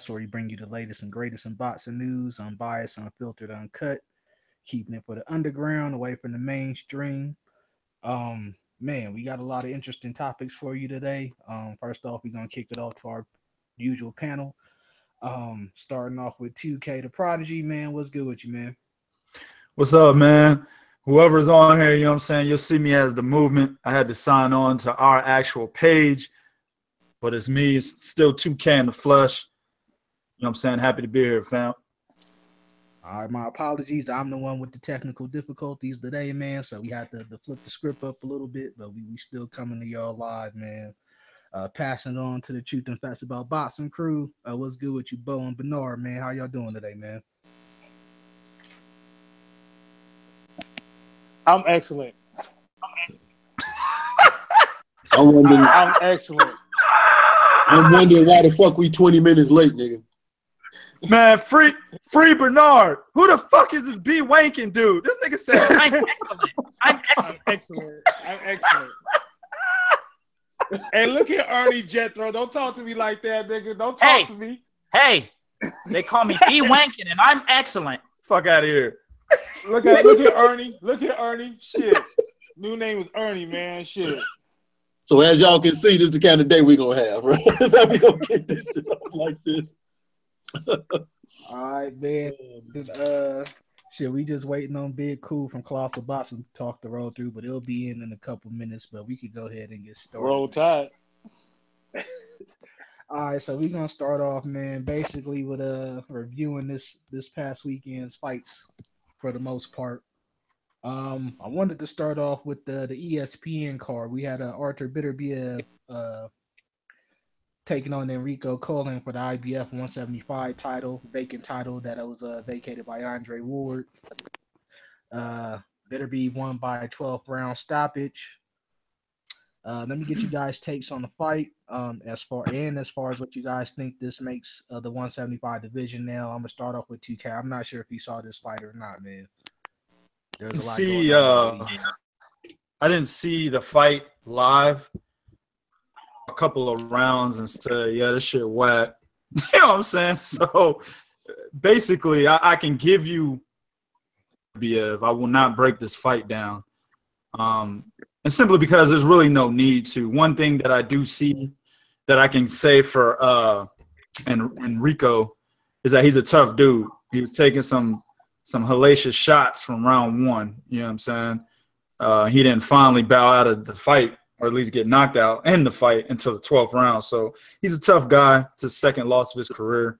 where we bring you the latest and greatest in boxing news, unbiased, unfiltered, uncut, keeping it for the underground, away from the mainstream. Man, we got a lot of interesting topics for you today. First off, we're gonna kick it off to our usual panel. Starting off with 2K the Prodigy, man. What's good with you, man? What's up, man? Whoever's on here, you know what I'm saying? You'll see me as the movement. I had to sign on to our actual page, but it's me. It's still 2K in the flesh. You know what I'm saying? Happy to be here, fam. All right, my apologies. I'm the one with the technical difficulties today, man. So we had to flip the script up a little bit, but we still coming to y'all live, man. Passing it on to the Truth and Facts About Boxing crew. What's good with you, Bo and Bernard, man? How y'all doing today, man? I'm excellent. I'm excellent. I'm wondering why the fuck we 20 minutes late, nigga. Man, free Bernard. Who the fuck is this B wanking dude? This nigga said I'm excellent. I'm excellent. I'm excellent. Hey, look at Ernie Jethro. Don't talk to me like that, nigga. Don't talk to me. Hey, they call me B wanking and I'm excellent. Fuck out of here. Look at Ernie. Look at Ernie. Shit. New name was Ernie, man. Shit. So as y'all can see, this is the kind of day we're gonna have, right? We gonna kick this shit off like this. All right, man. Shit, we just waiting on Big Cool from Colossal Boxing to talk the roll through, but it'll be in a couple minutes. But we could go ahead and get started. Roll Tide. All right, so we're gonna start off, man. Basically, with reviewing this past weekend's fights for the most part. I wanted to start off with the ESPN card. We had Artur Beterbiev taking on Enrico Koeling for the IBF 175 title, vacant title that was vacated by Andre Ward. Beterbiev won by a 12th round stoppage. Let me get you guys' takes on the fight. As far as what you guys think this makes the 175 division now. I'm gonna start off with 2K. I'm not sure if you saw this fight or not, man. There's a lot going on. I didn't see the fight live. A couple of rounds and said, yeah, this shit whack. You know what I'm saying? So basically, I can give you BF. I will not break this fight down. And simply because there's really no need to. One thing that I do see that I can say for Enrico is that he's a tough dude. He was taking some hellacious shots from round one. You know what I'm saying? He didn't finally bow out of the fight, or at least get knocked out in the fight until the 12th round. So he's a tough guy. It's his second loss of his career.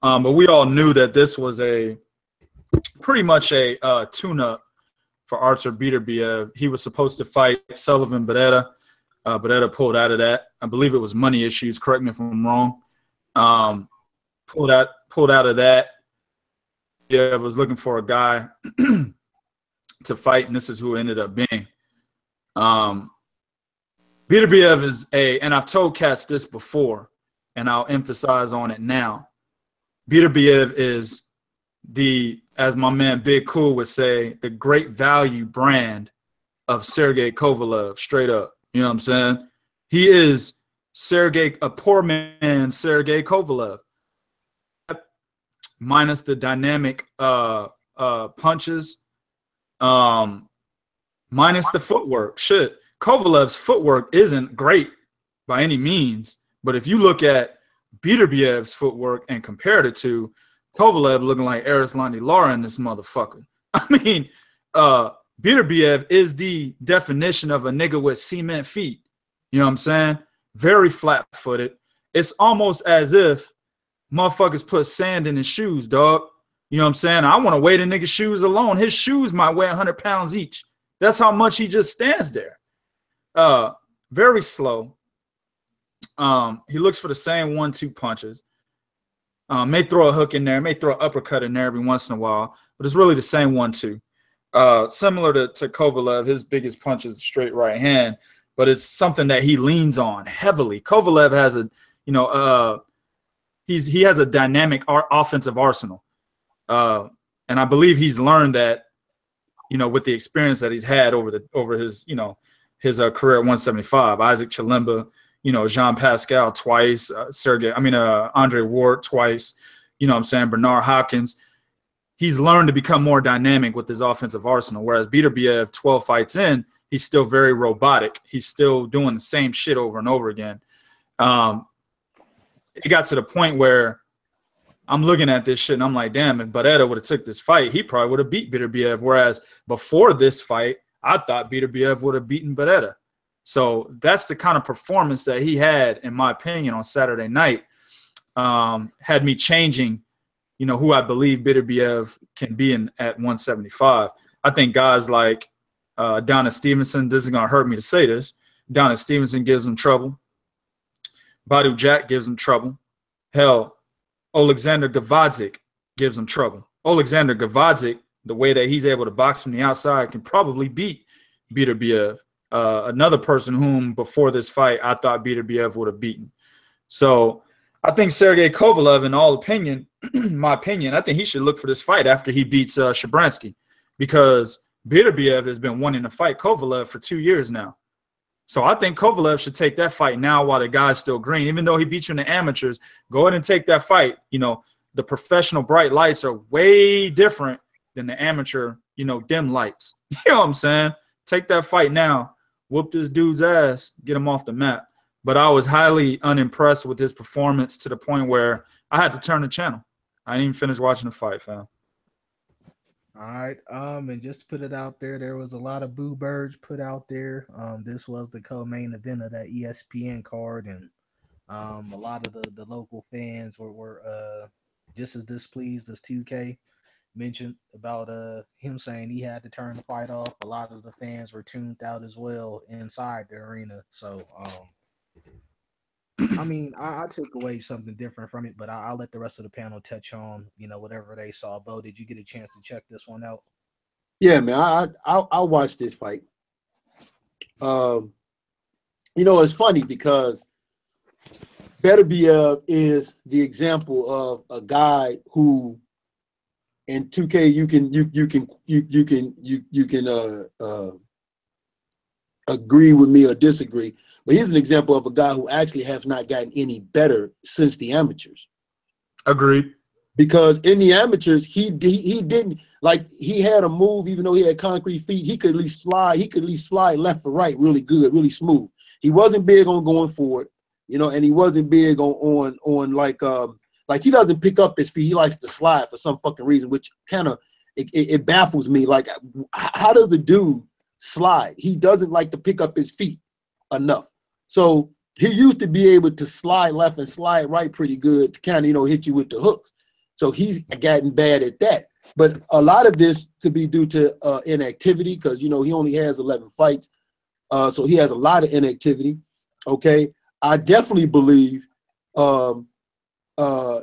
But we all knew that this was pretty much a tune-up for Artur Beterbiev. He was supposed to fight Sullivan Barrera. Barrera pulled out of that. I believe it was money issues. Correct me if I'm wrong. Pulled out of that. Yeah, I was looking for a guy to fight, and this is who it ended up being. Beterbiev is and I've told cats this before, and I'll emphasize on it now. Beterbiev is as my man Big Cool would say, the great value brand of Sergey Kovalev, straight up. You know what I'm saying? He is a poor man Sergey Kovalev. Minus the dynamic punches, minus the footwork. Shit. Kovalev's footwork isn't great by any means, but if you look at Beterbiev's footwork and compare the two, Kovalev looking like Arislandi Lara in this motherfucker. I mean, Beterbiev is the definition of a nigga with cement feet. You know what I'm saying? Very flat-footed. It's almost as if motherfuckers put sand in his shoes, dog. You know what I'm saying? I want to weigh the nigga's shoes alone. His shoes might weigh 100 pounds each. That's how much he just stands there. Very slow. He looks for the same 1-2 punches. May throw a hook in there, may throw an uppercut in there every once in a while, but it's really the same 1-2. Similar to Kovalev, his biggest punch is a straight right hand, but it's something that he leans on heavily. Kovalev has he has a dynamic offensive arsenal, and I believe he's learned that, with the experience that he's had over his his career at 175. Isaac Chilemba, Jean Pascal twice, Andre Ward twice, Bernard Hopkins. He's learned to become more dynamic with his offensive arsenal, whereas Beterbiev, 12 fights in, he's still very robotic. He's still doing the same shit over and over again. It got to the point where I'm looking at this shit and I'm like, damn, if Barrera would have took this fight, he probably would have beat Beterbiev, whereas before this fight, I thought Beterbiev would have beaten Barrera. So that's the kind of performance that he had, in my opinion, on Saturday night, had me changing who I believe Beterbiev can be at 175. I think guys like Adonis Stevenson, this is going to hurt me to say this, Adonis Stevenson gives him trouble. Badou Jack gives him trouble. Hell, Alexander Gavadzik gives him trouble. Alexander Gavadzik, the way that he's able to box from the outside, can probably beat Beterbiev. Another person whom before this fight I thought Beterbiev would have beaten. So I think Sergey Kovalev, in my opinion, I think he should look for this fight after he beats Shabransky, because Beterbiev has been wanting to fight Kovalev for 2 years now. So I think Kovalev should take that fight now while the guy's still green. Even though he beat you in the amateurs, go ahead and take that fight. The professional bright lights are way different than the amateur, dim lights. You know what I'm saying? Take that fight now. Whoop this dude's ass. Get him off the map. But I was highly unimpressed with his performance to the point where I had to turn the channel. I didn't even finish watching the fight, fam. All right. And just to put it out there was a lot of boo birds put out there. This was the co-main event of that ESPN card, and a lot of the local fans were just as displeased as 2K mentioned about him saying he had to turn the fight off. A lot of the fans were tuned out as well inside the arena. So I took away something different from it, but I'll let the rest of the panel touch on, whatever they saw. Bo, did you get a chance to check this one out? Yeah, man, I watched this fight. It's funny because Beterbiev is the example of a guy who, in 2K, you can agree with me or disagree, but he's an example of a guy who actually has not gotten any better since the amateurs. Agreed. Because in the amateurs, he didn't, like, he had a move, even though he had concrete feet, he could at least slide left or right really good, really smooth. He wasn't big on going forward, and he wasn't big on like he doesn't pick up his feet. He likes to slide for some fucking reason, which kind of it baffles me. Like, how does the dude slide? He doesn't like to pick up his feet enough. So he used to be able to slide left and slide right pretty good to kind of, hit you with the hooks. So he's gotten bad at that. But a lot of this could be due to inactivity because, he only has 11 fights. So he has a lot of inactivity. Okay. I definitely believe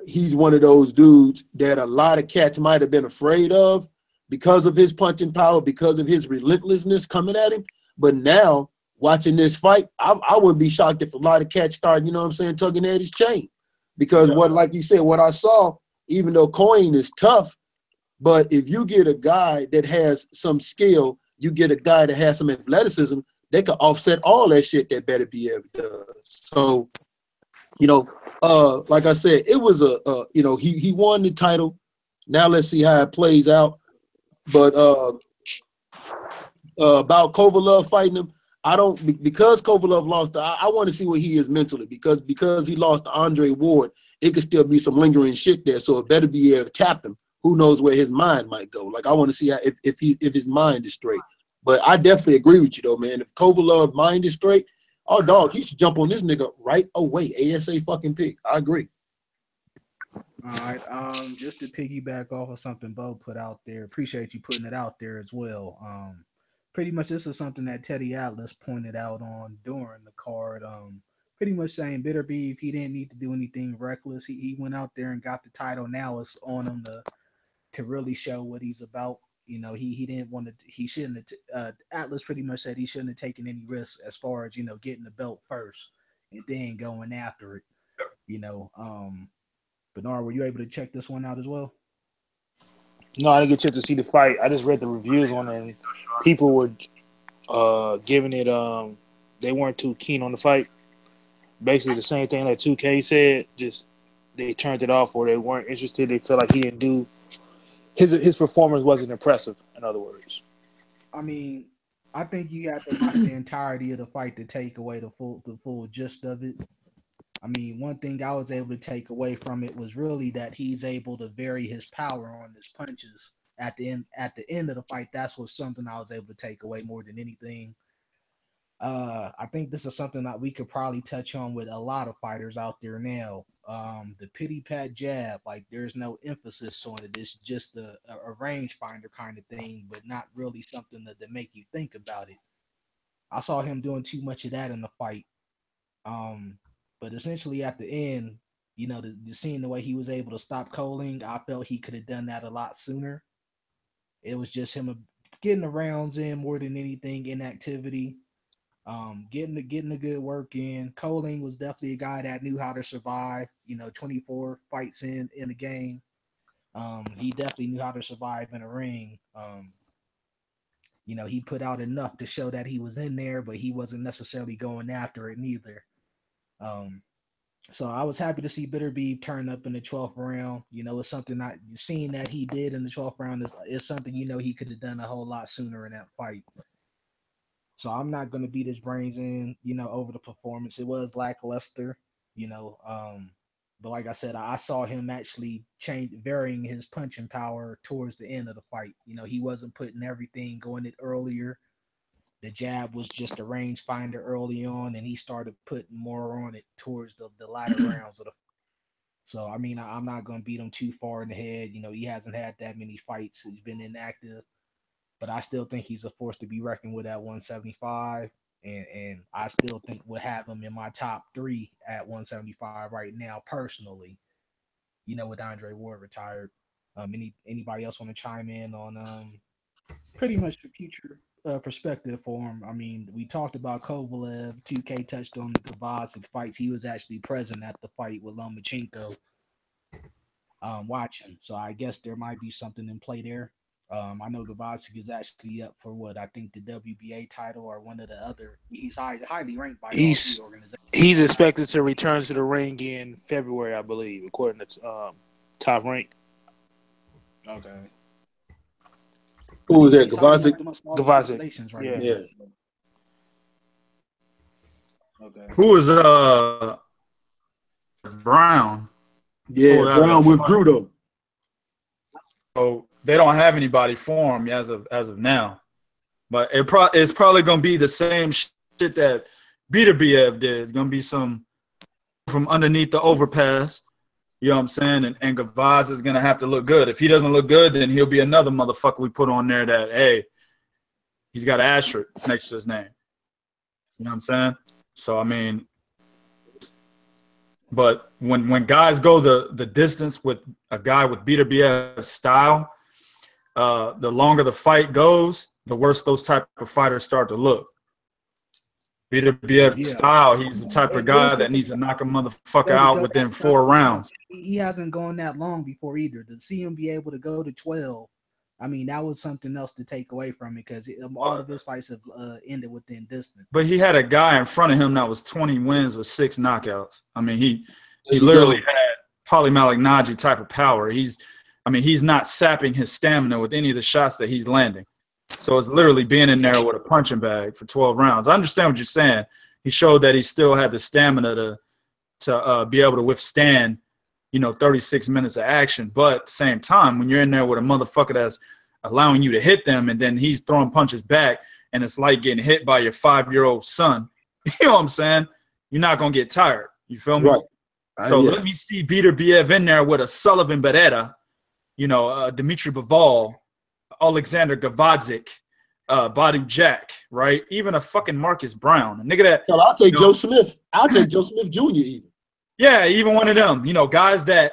he's one of those dudes that a lot of cats might have been afraid of because of his punching power, because of his relentlessness coming at him. But now, watching this fight, I wouldn't be shocked if a lot of cats started, tugging at his chain. Because like you said, what I saw, even though Coin is tough, but if you get a guy that has some skill, you get a guy that has some athleticism, they can offset all that shit that Beterbiev does. So, like I said, it was he won the title. Now let's see how it plays out. But about Kovalev fighting him, because Kovalev lost, I want to see where he is mentally because he lost to Andre Ward, it could still be some lingering shit there. So it better be tapped him. Who knows where his mind might go? Like, I want to see how, if his mind is straight. But I definitely agree with you though, man. If Kovalev's mind is straight, oh dog, he should jump on this nigga right away. ASA fucking pick. I agree. All right. Just to piggyback off of something Bo put out there, appreciate you putting it out there as well. Pretty much this is something that Teddy Atlas pointed out on during the card. Pretty much saying Beterbiev, he didn't need to do anything reckless. He went out there and got the title. Now it's on him to really show what he's about. He didn't want to. He shouldn't have. Atlas pretty much said he shouldn't have taken any risks as far as getting the belt first and then going after it. Bernard, were you able to check this one out as well? No, I didn't get a chance to see the fight. I just read the reviews on it, and people were giving it. They weren't too keen on the fight. basically the same thing that 2K said. Just they turned it off, or they weren't interested. They felt like he didn't do his performance wasn't impressive. In other words, I mean, I think you have to watch the entirety of the fight to take away the full gist of it. I mean, one thing I was able to take away from it was really that he's able to vary his power on his punches at the end of the fight. That's what something I was able to take away more than anything. I think this is something that we could probably touch on with a lot of fighters out there now. The pity pat jab, like there's no emphasis on it. It's just a rangefinder kind of thing, but not really something to make you think about it. I saw him doing too much of that in the fight. But essentially at the end, you know, the seeing the way he was able to stop Koeling, I felt he could have done that a lot sooner. It was just him getting the rounds in more than anything, inactivity. Getting the good work in. Koeling was definitely a guy that knew how to survive. You know, 24 fights in the game. He definitely knew how to survive in a ring. You know, he put out enough to show that he was in there, but he wasn't necessarily going after it neither. So I was happy to see Beterbiev turn up in the 12th round. You know, it's something seeing that he did in the 12th round is something, you know, he could have done a whole lot sooner in that fight. So I'm not going to beat his brains in, you know, over the performance. It was lackluster, you know. But like I said, I saw him actually varying his punching power towards the end of the fight. You know, he wasn't putting everything going it earlier. The jab was just a rangefinder early on, and he started putting more on it towards the latter rounds of the fight. So, I mean, I'm not going to beat him too far in the head. You know, he hasn't had that many fights. He's been inactive. But I still think he's a force to be reckoned with at 175. And I still think we'll have him in my top 3 at 175 right now, personally, you know, with Andre Ward retired. Anybody else want to chime in on pretty much the future perspective for him? I mean, we talked about Kovalev. 2K touched on the Kovacic fights. He was actually present at the fight with Lomachenko watching. So I guess there might be something in play there. I know Kovacic is actually up for what I think the WBA title or one of the other. He's highly ranked by all three organizations. He's expected to return to the ring in February, I believe, according to Top Rank. Okay. Who was that? Kovacic? Kovacic. Right Yeah. Okay. Who was Brown? Yeah, Brown withdrew though. So they don't have anybody for him as of now. But it's probably going to be the same shit that Beterbiev did. It's going to be some from underneath the overpass. You know what I'm saying? And Gavaz is going to have to look good. If he doesn't look good, then he'll be another motherfucker we put on there that, hey, he's got an asterisk next to his name. You know what I'm saying? So, I mean, but when guys go the distance with a guy with Beterbiev's style, the longer the fight goes, the worse those type of fighters start to look. Beterbiev's style, he's the type of guy that needs to knock a motherfucker out within 4 rounds. He hasn't gone that long before either. To see him be able to go to 12, I mean, that was something else to take away from it because all of his fights have ended within distance. But he had a guy in front of him that was 20 wins with 6 knockouts. I mean, he literally had Paulie Malignaggi type of power. He's not sapping his stamina with any of the shots that he's landing. So it's literally being in there with a punching bag for 12 rounds. I understand what you're saying. He showed that he still had the stamina to be able to withstand, 36 minutes of action. But at the same time, when you're in there with a motherfucker that's allowing you to hit them and then he's throwing punches back and it's like getting hit by your 5-year-old son, you know what I'm saying? You're not going to get tired. You feel me? Right. So let me see Beterbiev in there with a Sullivan Beretta, Dimitri Bivol, Alexander Gavadzic, Badou Jack, right? Even a fucking Marcus Brown. A nigga that – I'll take Joe Smith. I'll take Joe Smith Jr. even. Yeah, even one of them. Guys that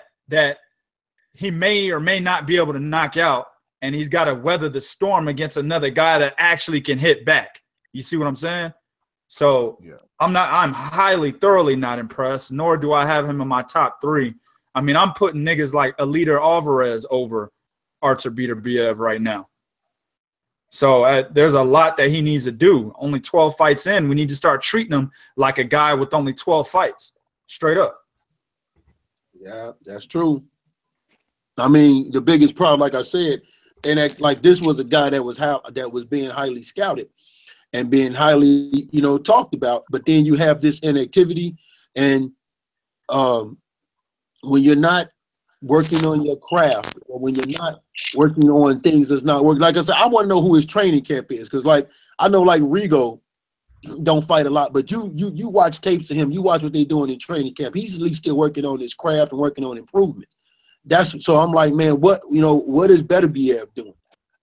he may or may not be able to knock out, and he's got to weather the storm against another guy that actually can hit back. You see what I'm saying? So I'm thoroughly not impressed, nor do I have him in my top 3. I mean, I'm putting niggas like Aliter Alvarez over Artur Beterbiev right now. So there's a lot that he needs to do. Only 12 fights in. We need to start treating him like a guy with only 12 fights. Straight up. Yeah, that's true. I mean, the biggest problem, like I said, and like this was a guy that was being highly scouted and being highly, talked about. But then you have this inactivity, and when you're not working on your craft, or when you're not working on things that's not working, like I said, I want to know who his training camp is, because like I know like Rigo don't fight a lot, but you watch tapes of him, you watch what they're doing in training camp. He's at least still working on his craft and working on improvement. So I'm like, man, what is Beterbiev doing?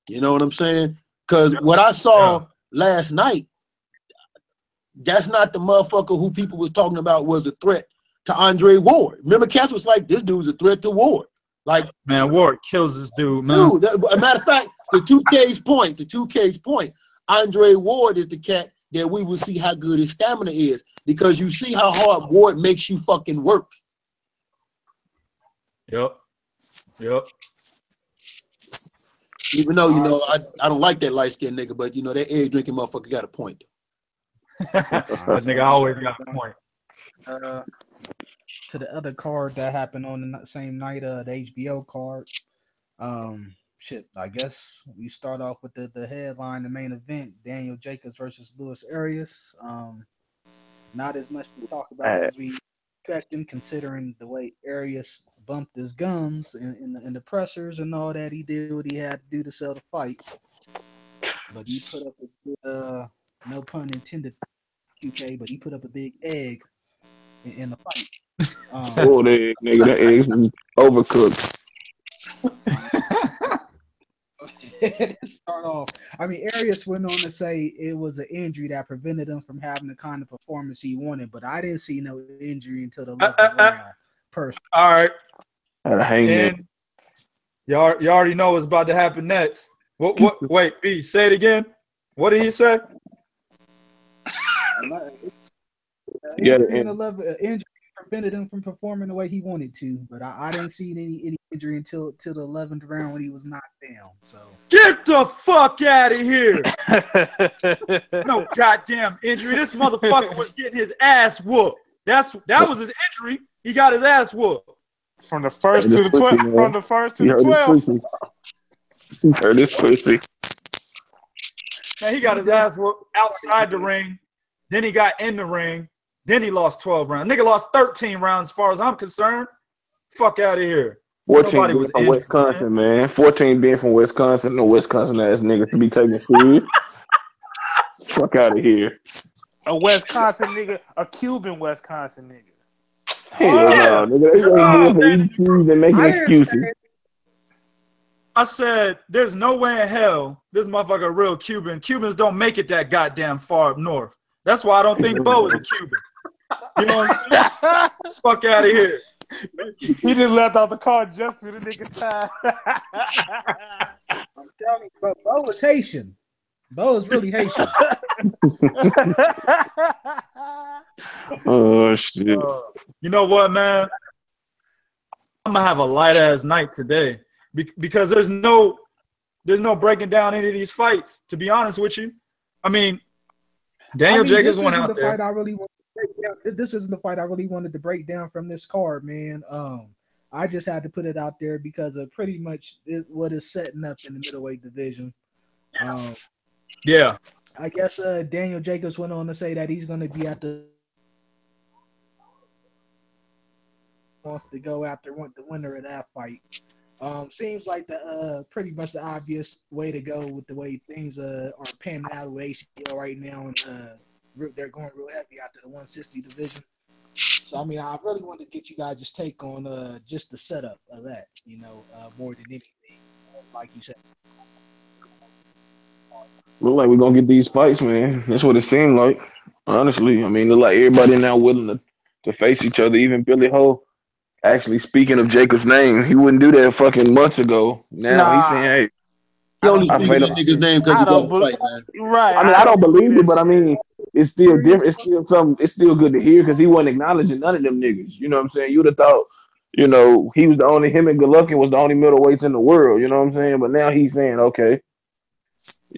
You know what I'm saying? Because what I saw last night, that's not the motherfucker who people was talking about was a threat to Andre Ward. Remember, Cass was like, this dude's a threat to Ward. Like, man, Ward kills this dude, man. Dude, a matter of fact, the 2K's point, Andre Ward is the cat that we will see how good his stamina is, because you see how hard Ward makes you fucking work. Yep. Even though, I don't like that light-skinned nigga, but, that egg-drinking motherfucker got a point. That nigga always got a point. To the other card that happened on the same night, the HBO card. I guess we start off with the headline, the main event, Daniel Jacobs versus Luis Arias. Not as much to talk about as we expected, considering the way Arias bumped his gums in the pressers and all that. He did what he had to do to sell the fight. But he put up a no pun intended, QK, but he put up a big egg in the fight. The egg, nigga, the eggs was overcooked. To start off, I mean, Arias went on to say it was an injury that prevented him from having the kind of performance he wanted, but I didn't see no injury until the 11th round. Personally. All right. And y'all already know what's about to happen next. What? Wait, B, say it again. What did he say? Injury prevented him from performing the way he wanted to, but I didn't see any injury until the 11th round when he was knocked down. So get the fuck out of here! No goddamn injury. This motherfucker was getting his ass whooped. That was his injury. He got his ass whooped from the first to the 12th. From the first to the 12th. He heard his pussy. Man, he got his ass whooped outside the ring. Then he got in the ring. Then he lost 12 rounds. Nigga lost 13 rounds as far as I'm concerned. Fuck out of here. 14 being from Wisconsin, man. 14 being from Wisconsin. No Wisconsin ass nigga to be taken serious. Fuck out of here. A Wisconsin nigga, a Cuban Wisconsin nigga. Hell no, nigga. They gonna do it for EQs and making excuses. I said, there's no way in hell this motherfucker a real Cuban. Cubans don't make it that goddamn far up north. That's why I don't think Bo is a Cuban. You know what I'm saying? Fuck out of here. He just left out the car just for the nigga time. I'm telling you, but Bo is Haitian. Bo is really Haitian. Oh shit! You know what, man? I'm gonna have a light ass night today because there's no breaking down any of these fights. To be honest with you, I mean, Daniel Jacobs went out there. This isn't the fight I really wanted to break down from this card, man. I just had to put it out there because of pretty much what is setting up in the middleweight division. Yeah. I guess Daniel Jacobs went on to say that he's going to be at the wants to go after the winner of that fight. Seems like the pretty much the obvious way to go with the way things are panning out with ACL right now, and they're going real heavy after the 160 division. So I mean, I really wanted to get you guys' take on just the setup of that, more than anything, like you said. Look like we're gonna get these fights, man. That's what it seemed like. Honestly, I mean, look like everybody now willing to face each other. Even Billy Ho, actually speaking of Jacob's name, he wouldn't do that fucking months ago. Now he's saying, "Hey, he only speaking that nigga's name because he don't fight, man." Right. I mean, I don't believe it, but I mean, it's still different. It's still something. It's still good to hear because he wasn't acknowledging none of them niggas. You know what I'm saying? You'd have thought, he was the only. Him and Golovkin was the only middleweights in the world. You know what I'm saying? But now he's saying, okay.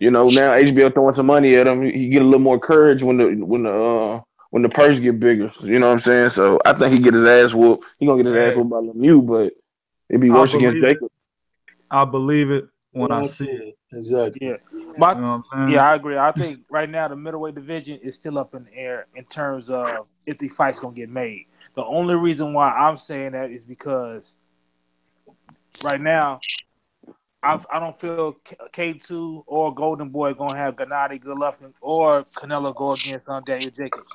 now HBO throwing some money at him. He get a little more courage when the purse get bigger. You know what I'm saying? So I think he get his ass whooped. He gonna get his ass whooped by Lemieux, but it'd be worse against Jacob. I believe it when I see it. Exactly. Yeah. You know what I'm saying? Yeah, I agree. I think right now the middleweight division is still up in the air in terms of if the fight's gonna get made. The only reason why I'm saying that is because right now I don't feel K2 or Golden Boy gonna have Gennady Golovkin or Canelo go against Daniel Jacobs.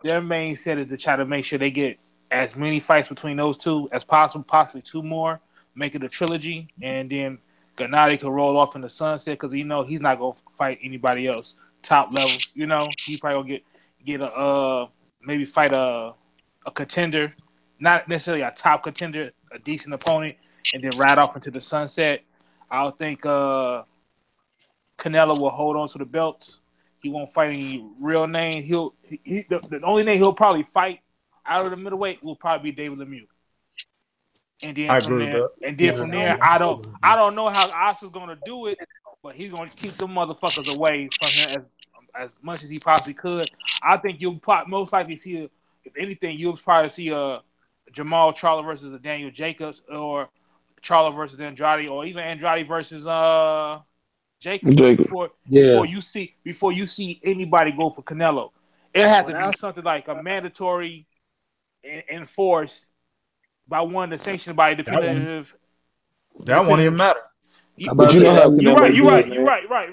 Their main set is to try to make sure they get as many fights between those two as possible, possibly two more, make it a trilogy, and then Gennady could roll off in the sunset because he's not gonna fight anybody else top level. He probably gonna get maybe fight a contender, not necessarily a top contender, a decent opponent, and then ride off into the sunset. I don't think Canelo will hold on to the belts. He won't fight any real name. The only name he'll probably fight out of the middleweight will probably be David Lemieux. And then from there, I don't know how Oscar's gonna do it, but he's gonna keep them motherfuckers away from him as much as he possibly could. I think you'll most likely see, if anything, you'll probably see a Jamal Charlo versus a Daniel Jacobs, or Charlo versus Andrade, or even Andrade versus Jacobs. Before you see anybody go for Canelo. It has to be something like a mandatory enforced by one that's sanctioned by a definitive. That won't even matter. But you know how you're right.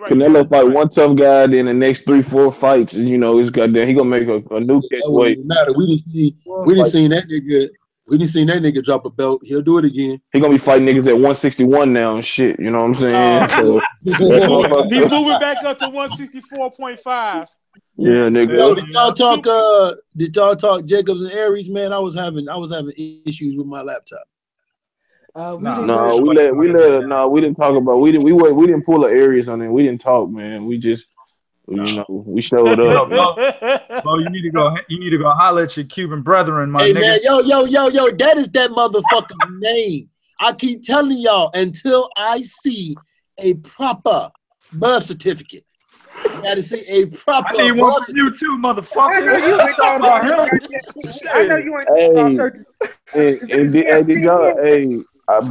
Canelo fight one tough guy, then the next 3-4 fights, it's goddamn. He gonna make a new catchweight. Matter. We didn't see that nigga. We didn't see that nigga drop a belt. He'll do it again. He gonna be fighting niggas at 161 now and shit. You know what I'm saying? He's moving back up to 164.5. Yeah, nigga. Yo, did y'all talk Jacobs and Aries, man? I was having issues with my laptop. We didn't talk about we didn't pull the Aries on it. We didn't talk, man. We just we showed up. Bro, you need to go holler at your Cuban brethren, my nigga. Man, yo, that is that motherfucking name. I keep telling y'all until I see a proper birth certificate. You gotta see a proper. I need one from you too, motherfucker. I know you ain't talking about him. I know you ain't talking about certain.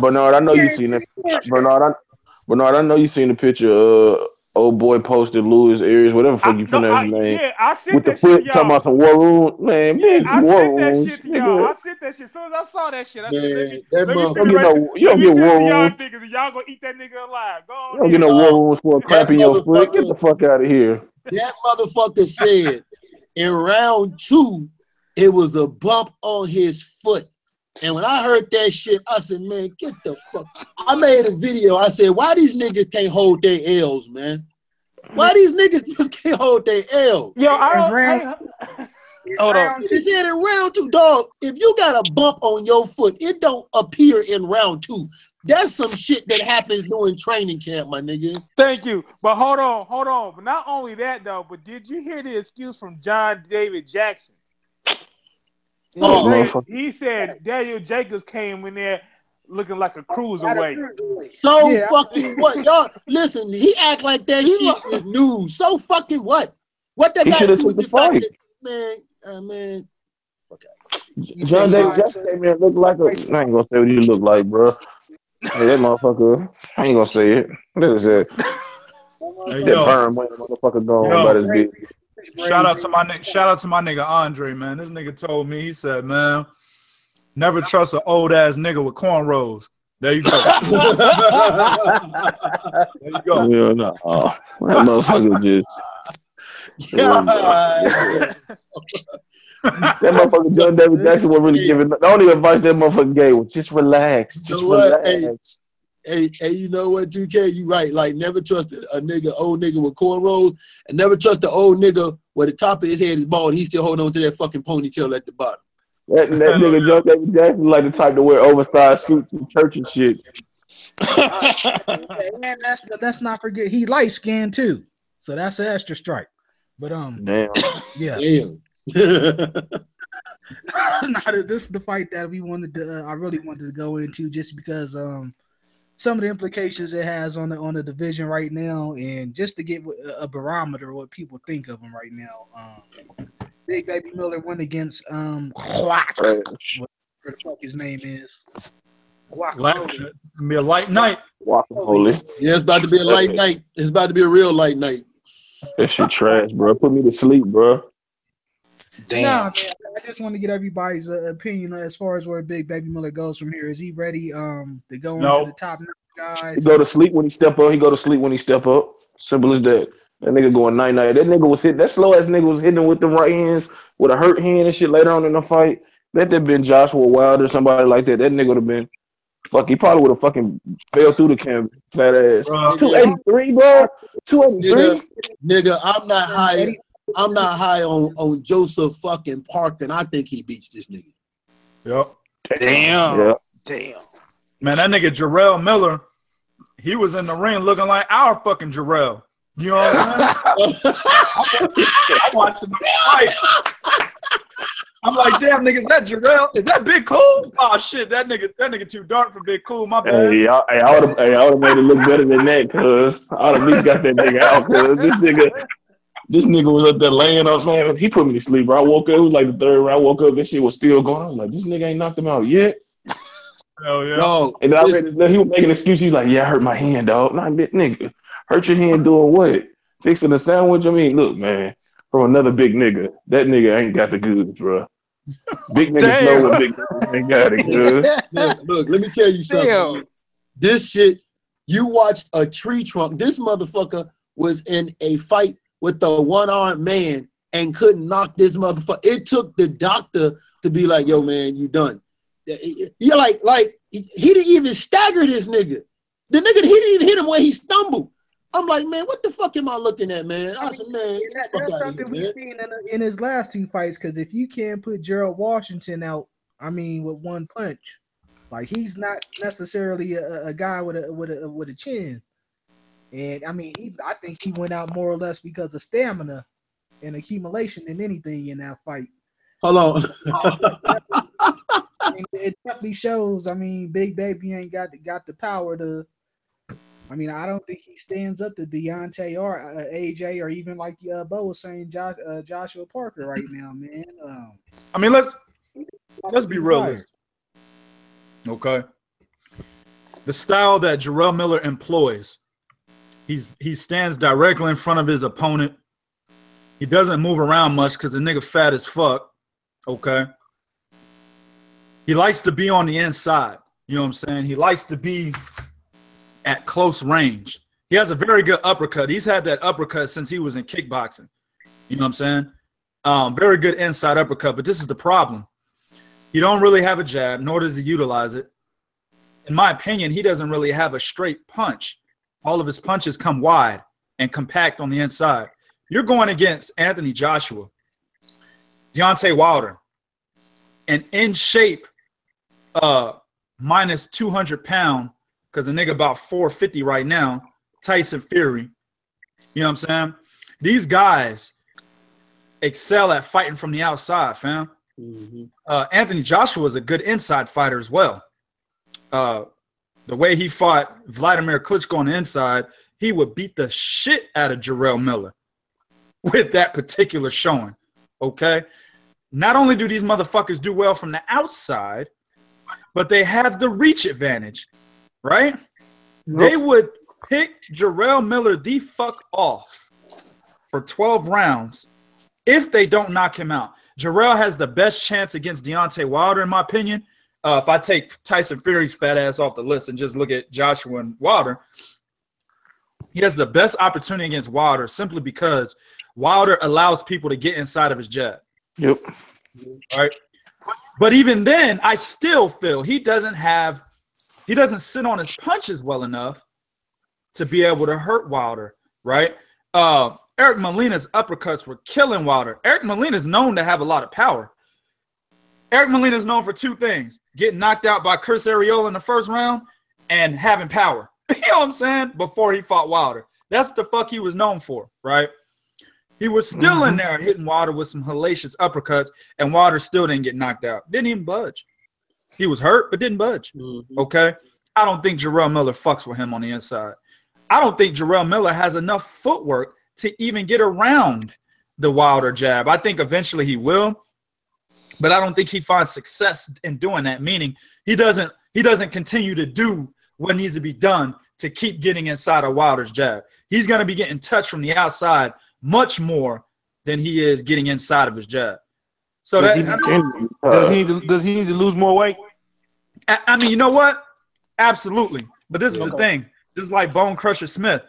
Bernard, I know you seen it. Bernard, I know you seen the picture. Old boy posted Louis Aries, whatever fuck you pronounce his name. Yeah, I sent with that the shit foot talking about some war room, man. I sent that shit to y'all. I sent that shit. As soon as I saw that shit, I said, let me send it right to y'all niggas, and y'all gonna eat that nigga alive. Go on. You don't get no war rooms for a crap in your foot. Get the fuck out of here. That motherfucker said in round 2, it was a bump on his foot. And when I heard that shit, I said, man, get the fuck. I made a video. I said, why these niggas can't hold their L's, man? Why these niggas just can't hold their L's? Yo, hold on. She said in round 2, dog, if you got a bump on your foot, it don't appear in round 2. That's some shit that happens during training camp, my nigga. Thank you. But hold on. But not only that, though, but did you hear the excuse from John David Jackson? He said Daniel Jacobs came in there looking like a cruiserweight. Fucking what? Y'all, listen, he act like that shit is news. So fucking what? What that he got should to have do took with the fight. Man. John David Jackson came here look like a. I ain't gonna say what he look like, bro. Hey, that motherfucker. I ain't gonna say it. What is it? That perm when the motherfucker going about his business. Shout out to my nigga Andre, man. This nigga told me, he said, man, never trust an old ass nigga with cornrows. There you go. There you go. Yeah, no. That motherfucker just. That motherfucker John David Jackson was really giving. The only advice that motherfucker gave was just relax. Just relax. Hey, you know what, 2K? You right. Like, never trust a old nigga with cornrows, and never trust the old nigga where the top of his head is bald and he's still holding on to that fucking ponytail at the bottom. That nigga John David Jackson like the type to wear oversized suits in church and shit. Man, let's not forget he light skinned too, so that's an extra strike. But damn. Yeah. This is the fight that we wanted to. I really wanted to go into just because some of the implications it has on the division right now, and just to get a barometer of what people think of him right now. Big Baby Miller went against whatever the fuck his name is. It's gonna be a light night. Holy. Yeah, it's about to be a light night. It's about to be a real light night. That shit trash, bro. Put me to sleep, bro. Damn. Nah, man, I just want to get everybody's opinion as far as where Big Baby Miller goes from here. Is he ready to go into the top 9 guys? He go to sleep when he step up. He go to sleep when he step up. Simple as that. That nigga going night-night. That nigga was hit. That slow-ass nigga was hitting him with the right hands with a hurt hand and shit later on in the fight. Let that been Joshua Wilder or somebody like that. That nigga would have been fuck. He probably would have fucking fell through the camera. Fat ass. 283, bro. 283. Nigga, I'm not high. I'm not high on Joseph fucking Parker, and I think he beats this nigga. Yep. Damn. Yep. Damn. Man, that nigga Jarrell Miller, he was in the ring looking like our fucking Jarrell. You know what I'm saying? I'm watching the fight. I'm like, damn, nigga, is that Jarrell? Is that Big Cool? Oh shit, that nigga too dark for Big Cool. My bad. Hey, I would have made it look better than that, cuz I would have at least got that nigga out, cuz this nigga was up there laying up, man. He put me to sleep, bro. I woke up, it was like the third round. I woke up, this shit was still going. I was like, this nigga ain't knocked him out yet. Hell yeah. No, And then he was making an excuse. He's like, yeah, I hurt my hand, dog. Nah, nigga, hurt your hand doing what? Fixing a sandwich? I mean, look, man, from another big nigga, that nigga ain't got the goods, bro. Big niggas know what big niggas ain't got it, good. Look, let me tell you something. Damn. This shit, you watched a tree trunk. This motherfucker was in a fight with the one-armed man and couldn't knock this motherfucker. It took the doctor to be like, yo, man, you done. You're like he didn't even stagger this nigga. The nigga, he didn't even hit him when he stumbled. I'm like, man, what the fuck am I looking at, man? I said, man, That's something we've seen in his last 2 fights, because if you can't put Gerald Washington out, I mean, with one punch, like, he's not necessarily a guy with a chin. And I mean, I think he went out more or less because of stamina and accumulation than anything in that fight. Hold on. I mean, it definitely shows. I mean, Big Baby ain't got the power to. I mean, I don't think he stands up to Deontay or AJ or even like Bo was saying, Joshua Parker right now, man. I mean, let's be realistic. Okay. The style that Jarrell Miller employs, he stands directly in front of his opponent. He doesn't move around much because the nigga fat as fuck. Okay. He likes to be on the inside. You know what I'm saying? He likes to be at close range. He has a very good uppercut. He's had that uppercut since he was in kickboxing. You know what I'm saying? Very good inside uppercut, but this is the problem. He don't really have a jab, nor does he utilize it. In my opinion, he doesn't really have a straight punch. All of his punches come wide and compact on the inside. You're going against Anthony Joshua, Deontay Wilder, and in shape, minus 200 pound, because the nigga about 450 right now, Tyson Fury. You know what I'm saying? These guys excel at fighting from the outside, fam. Mm-hmm. Anthony Joshua is a good inside fighter as well. The way he fought Vladimir Klitschko on the inside, he would beat the shit out of Jarrell Miller with that particular showing, okay? Not only do these motherfuckers do well from the outside, but they have the reach advantage, right? They would pick Jarrell Miller the fuck off for 12 rounds if they don't knock him out. Jarrell has the best chance against Deontay Wilder, in my opinion. If I take Tyson Fury's fat ass off the list and just look at Joshua and Wilder, he has the best opportunity against Wilder simply because Wilder allows people to get inside of his jab. Yep. All right. But even then, I still feel he doesn't sit on his punches well enough to be able to hurt Wilder, right? Eric Molina's uppercuts were killing Wilder. Eric Molina is known to have a lot of power. Eric Molina is known for 2 things: getting knocked out by Chris Arreola in the first round and having power. You know what I'm saying? Before he fought Wilder. That's the fuck he was known for, right? He was still in there hitting Wilder with some hellacious uppercuts, and Wilder still didn't get knocked out. Didn't even budge. He was hurt, but didn't budge. Okay? I don't think Jarrell Miller fucks with him on the inside. I don't think Jarrell Miller has enough footwork to even get around the Wilder jab. I think eventually he will, but I don't think he finds success in doing that, meaning he doesn't continue to do what needs to be done to keep getting inside of Wilder's jab. He's going to be getting touched from the outside much more than he is getting inside of his jab. So does he need to lose more weight? I mean, you know what? Absolutely. But this is the thing. This is like Bone Crusher Smith.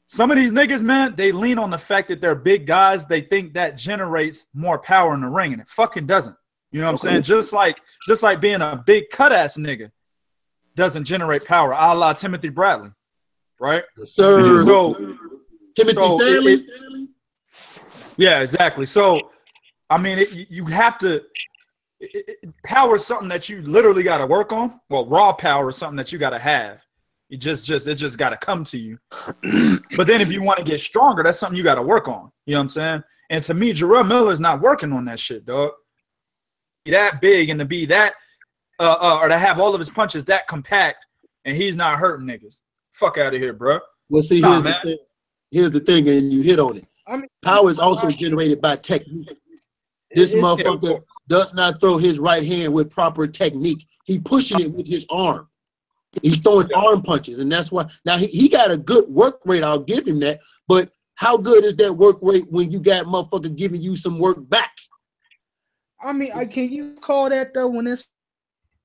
Some of these niggas, man, they lean on the fact that they're big guys. They think that generates more power in the ring, and it fucking doesn't. You know what I'm saying? Just like being a big cut-ass nigga doesn't generate power, a la Timothy Bradley, right? Sir. So Timothy Stanley? Yeah, exactly. So, I mean, you have to power is something that you literally got to work on. Well, raw power is something that you got to have. It just got to come to you. But then if you want to get stronger, that's something you got to work on. You know what I'm saying? And to me, Jarrell Miller's not working on that shit, dog. Be that big and to be that or to have all of his punches that compact and he's not hurting niggas. Fuck out of here, bro. Well, see, here's the thing, and you hit on it. I mean, power is also generated by technique. This motherfucker does not throw his right hand with proper technique. He pushing it with his arm. He's throwing arm punches, and that's why. Now, he got a good work rate. I'll give him that. But how good is that work rate when you got motherfucker giving you some work back? I mean, can you call that, though, when it's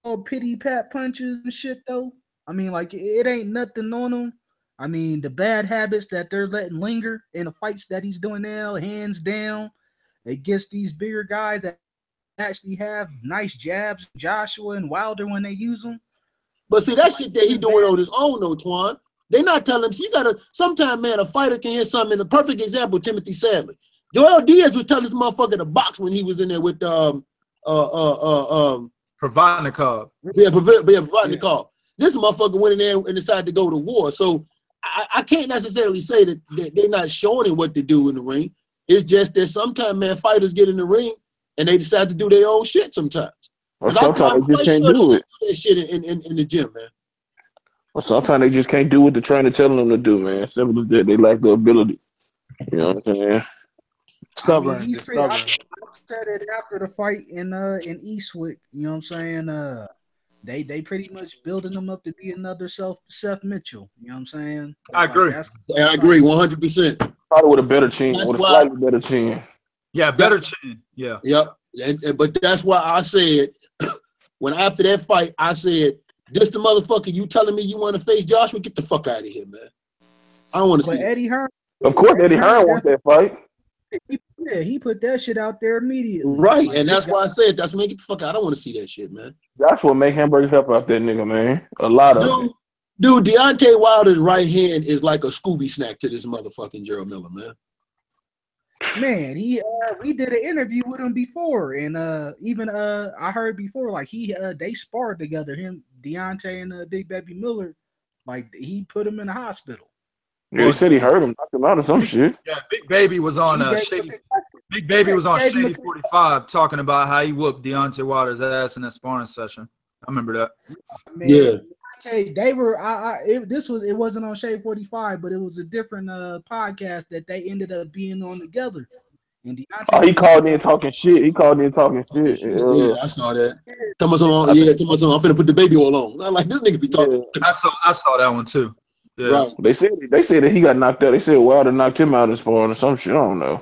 all pity-pat punches and shit, though? I mean, like, it ain't nothing on them. I mean, the bad habits that they're letting linger in the fights that he's doing now, hands down, against these bigger guys that actually have nice jabs, Joshua and Wilder, when they use them. But see, that shit that he doing on his own, though, Twan. They not telling him. You gotta. Sometimes, man, a fighter can hear something. And a perfect example, Timothy Sadler. Joel Diaz was telling this motherfucker to box when he was in there with Provodnikov. Yeah, Provodnikov. This motherfucker went in there and decided to go to war. So I can't necessarily say that they're not showing him what to do in the ring. It's just that sometimes, man, fighters get in the ring and they decide to do their own shit sometimes. Well, sometimes they just can't do it. That shit in the gym, man. Well, sometimes they just can't do what the trainer telling them to do, man. Simple as that. They lack the ability. You know what I'm saying? Stubborn. I said it after the fight in Eastwick. You know what I'm saying? They pretty much building them up to be another Seth Mitchell. You know what I'm saying? I agree. I agree 100%. Probably with a better chin, with a slightly better chin. Yeah, better chin. Yeah. Yep. But that's why I said, when after that fight, I said, this the motherfucker you telling me you want to face Joshua? Get the fuck out of here, man. I don't want to see Eddie Hearn. Of course, Eddie Hearn wants that fight. Yeah, he put that shit out there immediately. Right, like, and that's why I said, that's me. Get the fuck out. I don't want to see that shit, man. That's what make hamburgers help out that nigga, man. A lot of it. Dude, Deontay Wilder's right hand is like a Scooby snack to this motherfucking Gerald Miller, man. Man, we did an interview with him before, and even I heard before, like they sparred together, him, Deontay, and Big Baby Miller, like he put him in the hospital. Yeah, he said he hurt him, knocked him out or some shit. Yeah, Big Baby was on Shady 45 talking about how he whooped Deontay Wilder's ass in that sparring session. I remember that. Man, yeah. They were it wasn't on Shade 45, but it was a different podcast that they ended up being on together. And he called in talking shit. Yeah, I saw that. I'm finna put the baby oil on. I'm like, this nigga be talking. Yeah. I saw that one too. Yeah. Right. They said that he got knocked out. They said Wilder knocked him out of sparring or some shit. I don't know.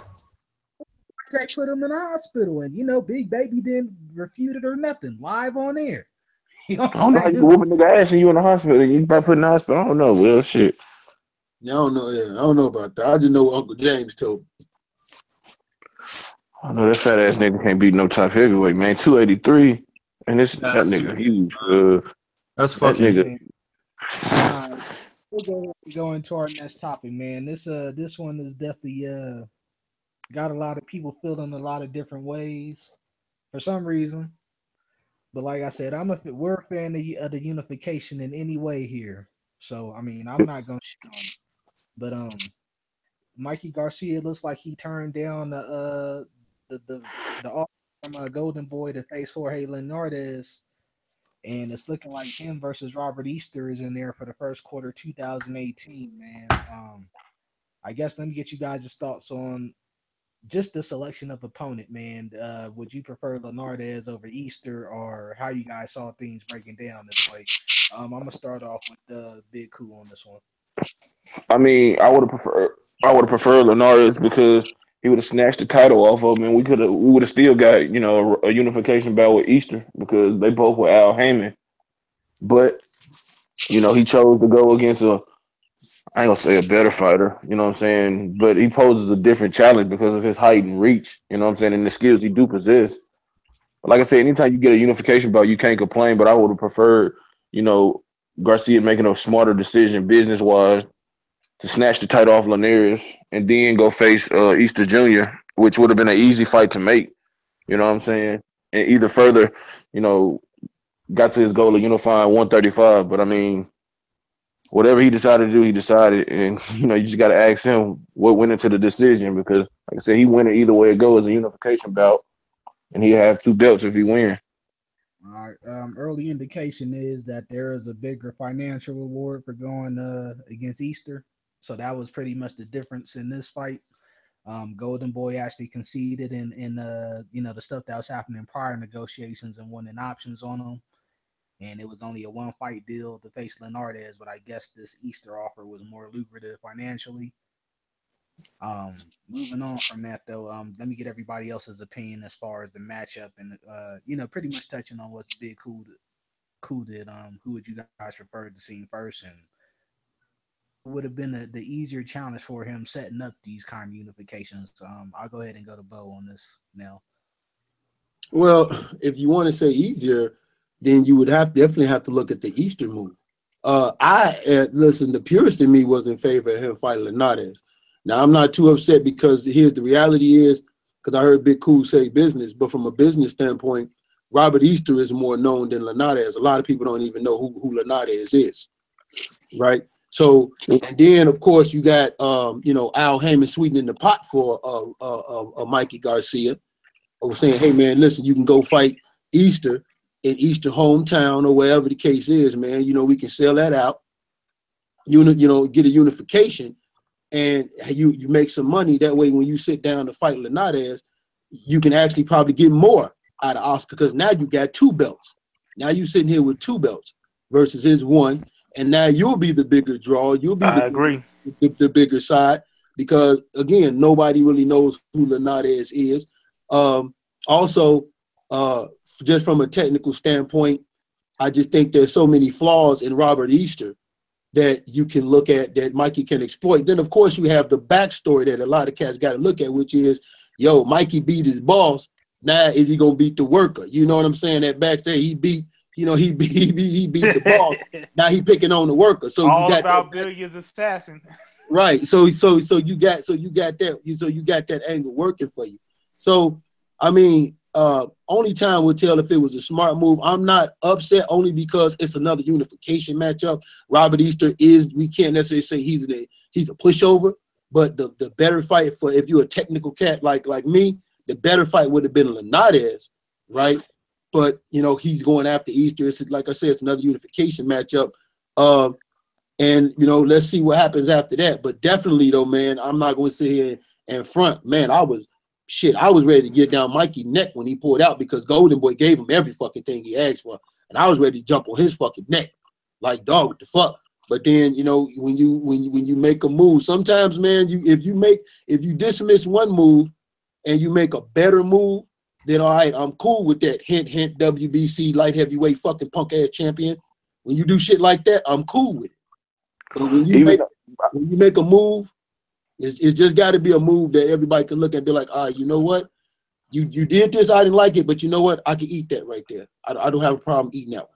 They put him in the hospital, and Big Baby didn't refute it or nothing. Live on air. You know I don't know how you can whoop a nigga ass and you in the hospital. You about put in the hospital. I don't know. Well, shit. Yeah, I don't know. Yeah, I don't know about that. I just know what Uncle James told me. I know that fat ass nigga can't beat no top heavyweight, man. 283, and that nigga huge. That's fucking nigga. We'll go into our next topic, man. This one is definitely got a lot of people feeling a lot of different ways for some reason. But like I said, we're a fan of the unification in any way here. So I mean, I'm not gonna shit on it. But Mikey Garcia looks like he turned down the offer from Golden Boy to face Jorge Linares and it's looking like him versus Robert Easter is in there for the first quarter 2018, man. I guess let me get you guys' thoughts on just the selection of opponent, man. Would you prefer Linares over Easter, or how you guys saw things breaking down this way? I'm gonna start off with Big Coup on this one. I mean, I would have preferred Linares because he would have snatched the title off of him, and we would have still got a unification bout with Easter because they both were Al Heyman. But he chose to go against I ain't gonna say a better fighter, you know what I'm saying, but he poses a different challenge because of his height and reach, you know what I'm saying, and the skills he do possess. But like I said, anytime you get a unification bout, you can't complain. But I would have preferred, Garcia making a smarter decision business wise to snatch the title off Linares and then go face Easter Jr., which would have been an easy fight to make. You know what I'm saying? And either further, got to his goal of unifying 135. But I mean, whatever he decided to do, he decided. And, you just got to ask him what went into the decision because, like I said, he win it either way it goes, a unification bout. And he have 2 belts if he win. All right. Early indication is that there is a bigger financial reward for going against Easter. So that was pretty much the difference in this fight. Golden Boy actually conceded in the stuff that was happening prior negotiations and winning options on him. And it was only a 1-fight deal to face Linares, but I guess this Easter offer was more lucrative financially. Moving on from that though, let me get everybody else's opinion as far as the matchup and pretty much touching on what Big Coup did. Who would you guys prefer to see first, and would have been the easier challenge for him setting up these kind of unifications? I'll go ahead and go to Bo on this now. Well, if you want to say easier, then you would definitely have to look at the Easter move. Listen, the purist in me was in favor of him fighting Linares. Now, I'm not too upset because here's the reality is, because I heard Big Cool say business, but from a business standpoint, Robert Easter is more known than Linares. A lot of people don't even know who Linares is, right? So, and then, of course, you got, Al Heyman sweetening the pot for Mikey Garcia. I was saying, hey, man, listen, you can go fight Easter in Easter hometown or wherever the case is, man. We can sell that out, get a unification. And you make some money. That way, when you sit down to fight Linares, you can actually probably get more out of Oscar because now you got 2 belts. Now you're sitting here with 2 belts versus his 1. And now you'll be the bigger draw. You'll be the bigger side because, again, nobody really knows who Linares is. Also, just from a technical standpoint, I just think there's so many flaws in Robert Easter that you can look at that Mikey can exploit. Then, of course, you have the backstory that a lot of cats got to look at, which is, Mikey beat his boss. Now, is he going to beat the worker? You know what I'm saying? That backstage, he beat the boss. Now he picking on the worker. So all you got about Billy's assassin. Right. So you got that angle working for you. So, I mean, only time will tell if it was a smart move. I'm not upset only because it's another unification matchup. Robert Easter we can't necessarily say he's a pushover, but the better fight for if you're a technical cat like me, the better fight would have been Linares, right? But he's going after Easter. It's like I said, it's another unification matchup. And let's see what happens after that. But definitely though, man, I'm not going to sit here and front. Man, I was ready to get down Mikey's neck when he pulled out because Golden Boy gave him every fucking thing he asked for. And I was ready to jump on his fucking neck. Like, dog, what the fuck? But then, when you make a move, sometimes, man, if you dismiss one move and you make a better move, then all right, I'm cool with that. Hint, hint, WBC light heavyweight fucking punk ass champion. When you do shit like that, I'm cool with it. But when you make a move, it's just got to be a move that everybody can look at and be like, all right, you know what? You did this, I didn't like it, but you know what? I can eat that right there. I don't have a problem eating that one.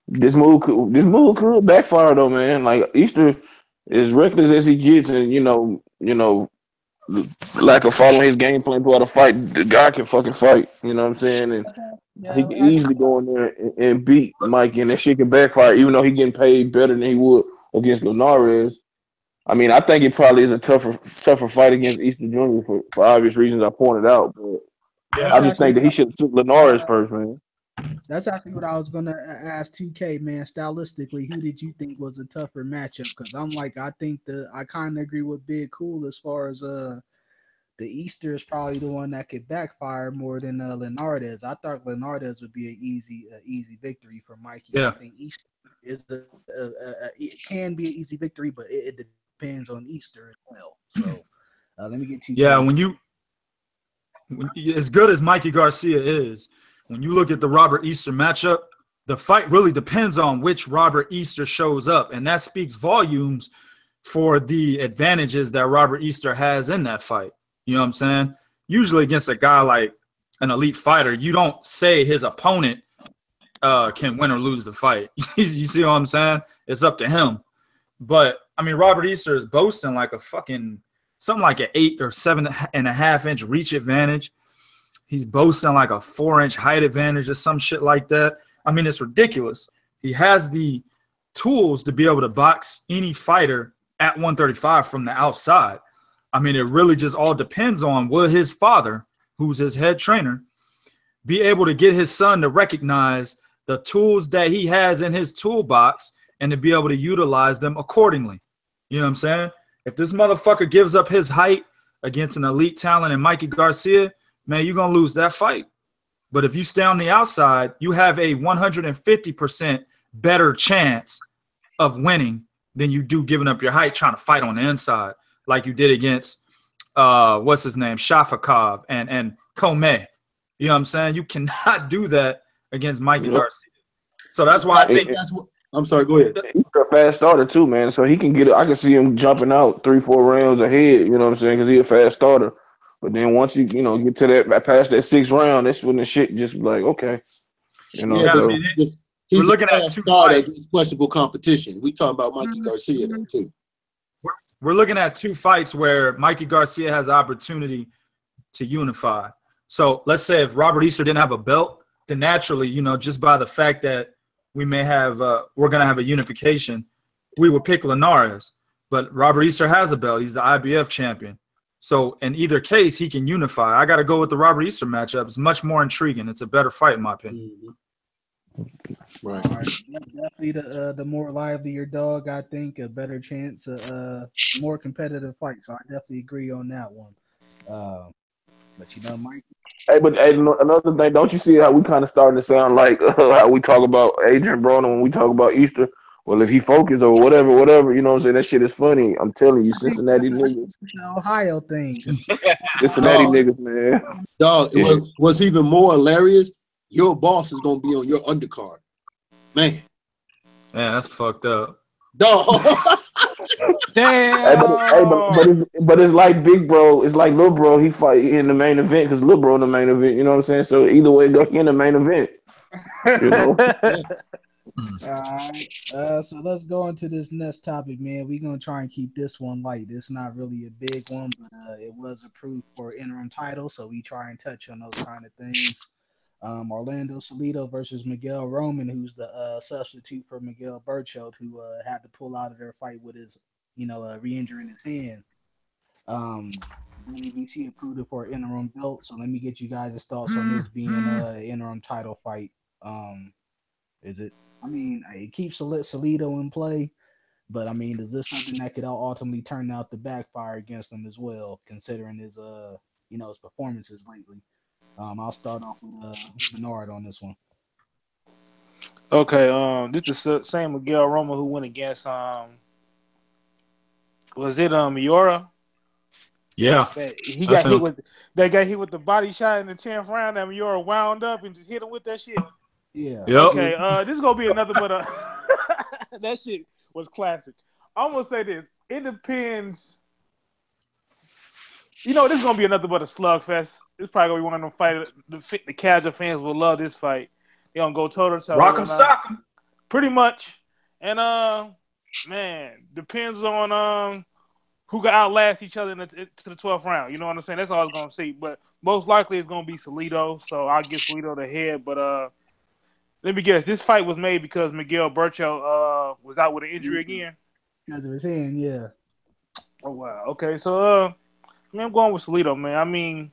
This move could backfire though, man. Like Easter, as reckless as he gets, and lack of following his game plan throughout a fight, the guy can fucking fight. You know what I'm saying? And he can easily go in there and beat Mikey, and that shit can backfire, even though he getting paid better than he would against Linares. I mean, I think it probably is a tougher fight against Easter Jr. for obvious reasons I pointed out. But I just think that he should have took Linares first, man. That's actually what I was gonna ask 2K, man. Stylistically, who did you think was a tougher matchup? Because I kind of agree with Big Cool as far as the Easter is probably the one that could backfire more than Linares. I thought Linares would be an easy victory for Mikey. I Yeah. think Easter is it can be an easy victory, but it depends on Easter as well. So let me get 2K. Yeah, as good as Mikey Garcia is, when you look at the Robert Easter matchup, the fight really depends on which Robert Easter shows up, and that speaks volumes for the advantages that Robert Easter has in that fight. You know what I'm saying? Usually against a guy like an elite fighter, you don't say his opponent can win or lose the fight. You see what I'm saying? It's up to him. But, I mean, Robert Easter is boasting like a fucking something like an 8 or 7.5 inch reach advantage. He's boasting like a 4-inch height advantage or some shit like that. I mean, it's ridiculous. He has the tools to be able to box any fighter at 135 from the outside. I mean, it really just all depends on will his father, who's his head trainer, be able to get his son to recognize the tools that he has in his toolbox and to be able to utilize them accordingly. You know what I'm saying? If this motherfucker gives up his height against an elite talent and Mikey Garcia, man, you're going to lose that fight. But if you stay on the outside, you have a 150% better chance of winning than you do giving up your height trying to fight on the inside like you did against, what's his name, Shafikov and Kome. You know what I'm saying? You cannot do that against Mikey Garcia. So that's why I think that's what. I'm sorry, go ahead. He's a fast starter too, man. So he can get it. I can see him jumping out 3-4 rounds ahead. You know what I'm saying? Because he's a fast starter. But then once you get to that past that 6th round, that's when the shit just like okay. You know. Yeah, so. he's we're looking at two fights. Questionable competition. We talking about Mikey Garcia though too. We're looking at 2 fights where Mikey Garcia has opportunity to unify. So let's say if Robert Easter didn't have a belt, then naturally, just by the fact that we may have we're going to have a unification, we would pick Linares. But Robert Easter has a belt. He's the IBF champion. So in either case, he can unify. I got to go with the Robert Easter matchup. It's much more intriguing. It's a better fight, in my opinion. Right. Definitely the more livelier dog, I think, a better chance, more competitive fight. So I definitely agree on that one. But Mike. Hey, another thing, don't you see how we kind of starting to sound like how we talk about Adrian Broner when we talk about Easter? Well, if he focused or whatever, you know what I'm saying? That shit is funny. I'm telling you, Cincinnati niggas. The Ohio thing. Cincinnati niggas, man. Dog, what's even more hilarious, your boss is going to be on your undercard. Man. Yeah, that's fucked up. Dog. Damn. But it's like big bro, it's like little bro. He fight in the main event because little bro in the main event. You know what I'm saying? So either way, go in the main event. You know. All right. So let's go into this next topic, man. We're gonna try and keep this one light. It's not really a big one, but it was approved for interim title, so we try and touch on those kind of things. Orlando Salido versus Miguel Roman, who's the substitute for Miguel Berchelt, who had to pull out of their fight with his, re-injuring his hand. WBC approved it for an interim belt, so let me get you guys' thoughts on this being an interim title fight. Is it? I mean, it keeps Salido in play, but I mean, is this something that could ultimately turn out to backfire against him as well, considering his his performances lately? I'll start off with Bernard on this one. Okay, this is the same Miguel Roman who went against was it Miura? Yeah. He got hit with the body shot in the 10th round, and Miura wound up and just hit him with that shit. Yeah. Yep. Okay, this is gonna be another but that shit was classic. I'm gonna say this. It depends. This is gonna be another but a slugfest. It's probably gonna be one of them fights. The casual fans will love this fight. They're gonna go toe to toe. Rock 'em, sock 'em. Pretty much. And man, depends on who can outlast each other to the 12th round. You know what I'm saying? That's all I was gonna see. But most likely it's gonna be Salido. So I'll give Salido the head. But let me guess. This fight was made because Miguel Berchelt was out with an injury again. Because of his hand, yeah. Oh wow. Okay, so I'm going with Salido, man. I mean,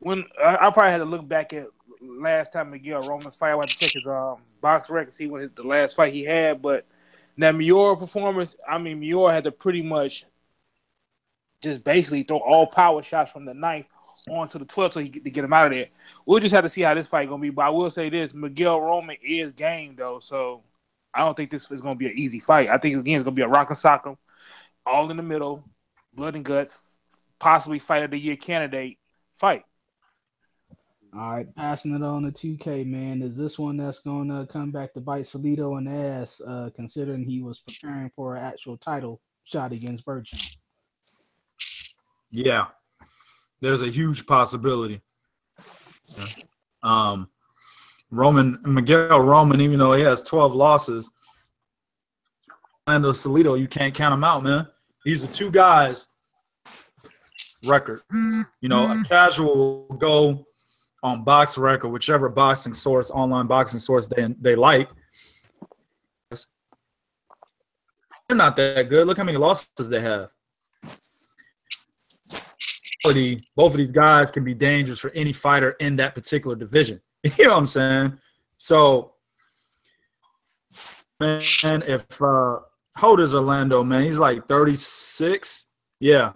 when I probably had to look back at last time Miguel Roman fight. I had to check his box record, see what the last fight he had. But that Miura performance, I mean, Miura had to pretty much just basically throw all power shots from the 9th onto the 12th to get him out of there. We'll just have to see how this fight gonna be. But I will say this: Miguel Roman is game though, so I don't think this is gonna be an easy fight. I think again it's gonna be a rock and sock 'em, all in the middle, blood and guts, possibly fight of the year candidate fight. All right, passing it on to 2K, man. Is this one that's going to come back to bite Salido in the ass, considering he was preparing for an actual title shot against Bertrand? Yeah, there's a huge possibility. Miguel Roman, even though he has 12 losses, and Salido, you can't count him out, man. These are two guys' record. You know, a casual will go on Box Rec or whichever boxing source, online boxing source they like. They're not that good. Look how many losses they have. Both of these guys can be dangerous for any fighter in that particular division. You know what I'm saying? So, man, if how old is Orlando, man? He's like 36. Yeah.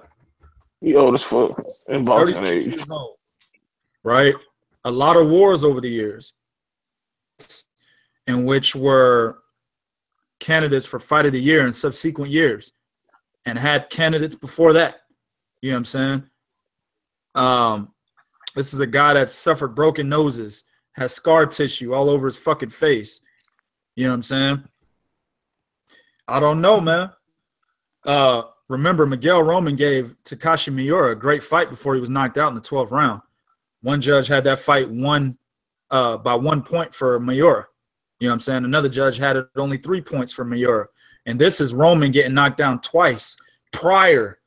He old as fuck in boxing 36 age. years old, right? A lot of wars over the years in which were candidates for fight of the year in subsequent years and had candidates before that. You know what I'm saying? This is a guy that suffered broken noses, has scar tissue all over his fucking face. You know what I'm saying? I don't know, man. Remember, Miguel Roman gave Takashi Miura a great fight before he was knocked out in the 12th round. One judge had that fight won by 1 point for Miura. You know what I'm saying? Another judge had it only 3 points for Miura. And this is Roman getting knocked down twice prior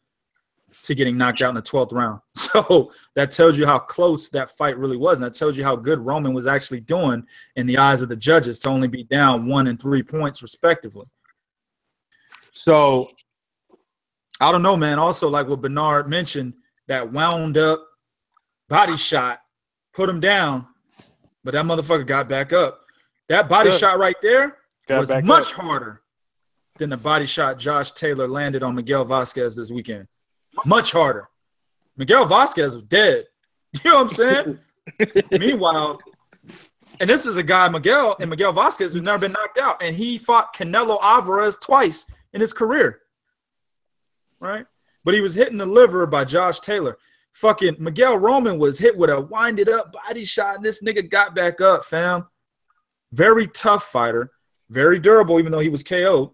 to getting knocked out in the 12th round. So that tells you how close that fight really was. And that tells you how good Roman was actually doing in the eyes of the judges to only be down 1 and 3 points respectively. So I don't know, man. Also, like what Bernard mentioned, that wound up body shot put him down, but that motherfucker got back up. That body shot right there was much harder than the body shot Josh Taylor landed on Miguel Vasquez this weekend. Much harder. Miguel Vasquez was dead. You know what I'm saying? Meanwhile, and this is a guy, Miguel Vasquez, who's never been knocked out, and he fought Canelo Alvarez twice in his career. Right? But he was hitting the liver by Josh Taylor. Fucking Miguel Roman was hit with a winded up body shot, and this nigga got back up, fam. Very tough fighter. Very durable, even though he was KO'd.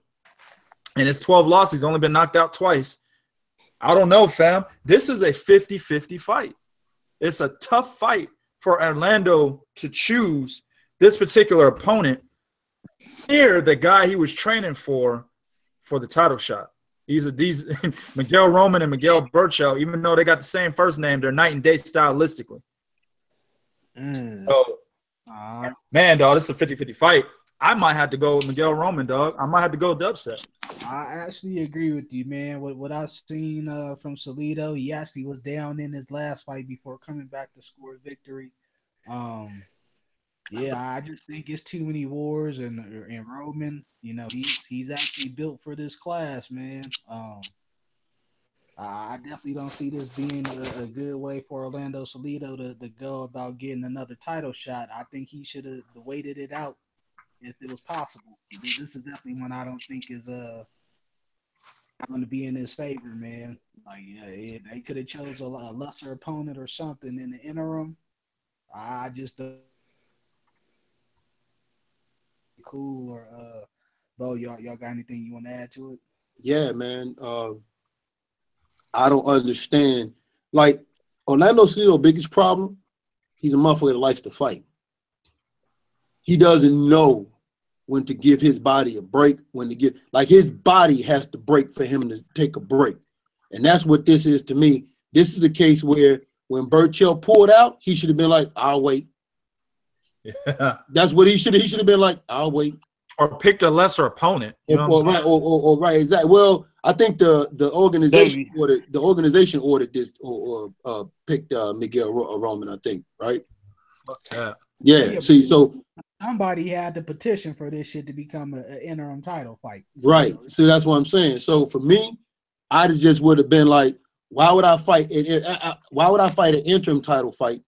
And his 12 losses, he's only been knocked out twice. I don't know, fam. This is a 50-50 fight. It's a tough fight for Orlando to choose this particular opponent. Here, the guy he was training for the title shot. These Miguel Roman and Miguel Burchell, even though they got the same first name, they're night and day stylistically. So, man, dog, this is a 50-50 fight. I might have to go with Miguel Roman, dog. I might have to go with the upset. I actually agree with you, man. What I've seen from Salido, he actually was down in his last fight before coming back to score a victory. Yeah, I just think it's too many wars, and Roman, you know, he's actually built for this class, man. I definitely don't see this being a good way for Orlando Salido to go about getting another title shot. I think he should have waited it out if it was possible. This is definitely one I don't think is going to be in his favor, man. Like, yeah, they could have chose a lesser opponent or something in the interim. I just don't. Cool, or Bo, y'all got anything you want to add to it? Yeah, man. I don't understand. Like, Orlando Salido's biggest problem, he's a motherfucker that likes to fight. He doesn't know when to give his body a break, when to give, like, his body has to break for him to take a break. And that's what this is to me. This is a case where when Burchell pulled out, he should have been like, I'll wait. Yeah. That's what he should have been like, I'll wait. Or picked a lesser opponent. You know what I'm saying? Or right, exactly. Well, I think the organization ordered this or picked Miguel Roman, I think, right? Yeah. Yeah. See, so somebody had to petition for this shit to become an interim title fight. Right. See, that's what I'm saying. So for me, I just would have been like, why would I fight? Why would I fight an interim title fight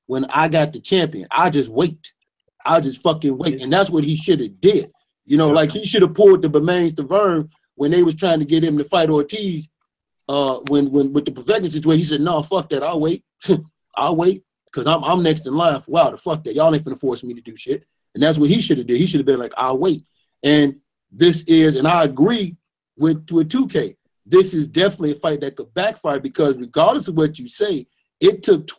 when I got the champion? I just wait. I just fucking wait, and that's what he should have did. You know, like he should have pulled the Bermains to Vern when they was trying to get him to fight Ortiz. When with the Povetkin situation, he said, "No, fuck that. I'll wait. I'll wait because I'm next in line. Wow, the fuck that. Y'all ain't finna force me to do shit." And that's what he should have did. He should have been like, "I'll wait." And this is, and I agree with 2K. This is definitely a fight that could backfire because regardless of what you say, it took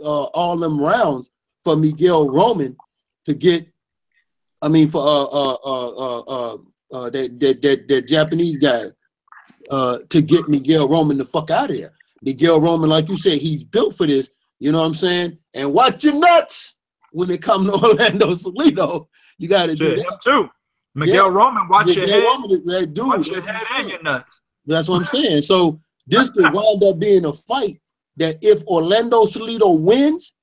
all them rounds for Miguel Roman to get. I mean, for that Japanese guy to get Miguel Roman the fuck out of there. Miguel Roman, like you said, he's built for this. You know what I'm saying? And watch your nuts when it comes to Orlando Salido. You got to do that him too. Miguel Roman, watch your head. Watch your head and your nuts. That's what I'm saying. So this could wind up being a fight that if Orlando Salido wins,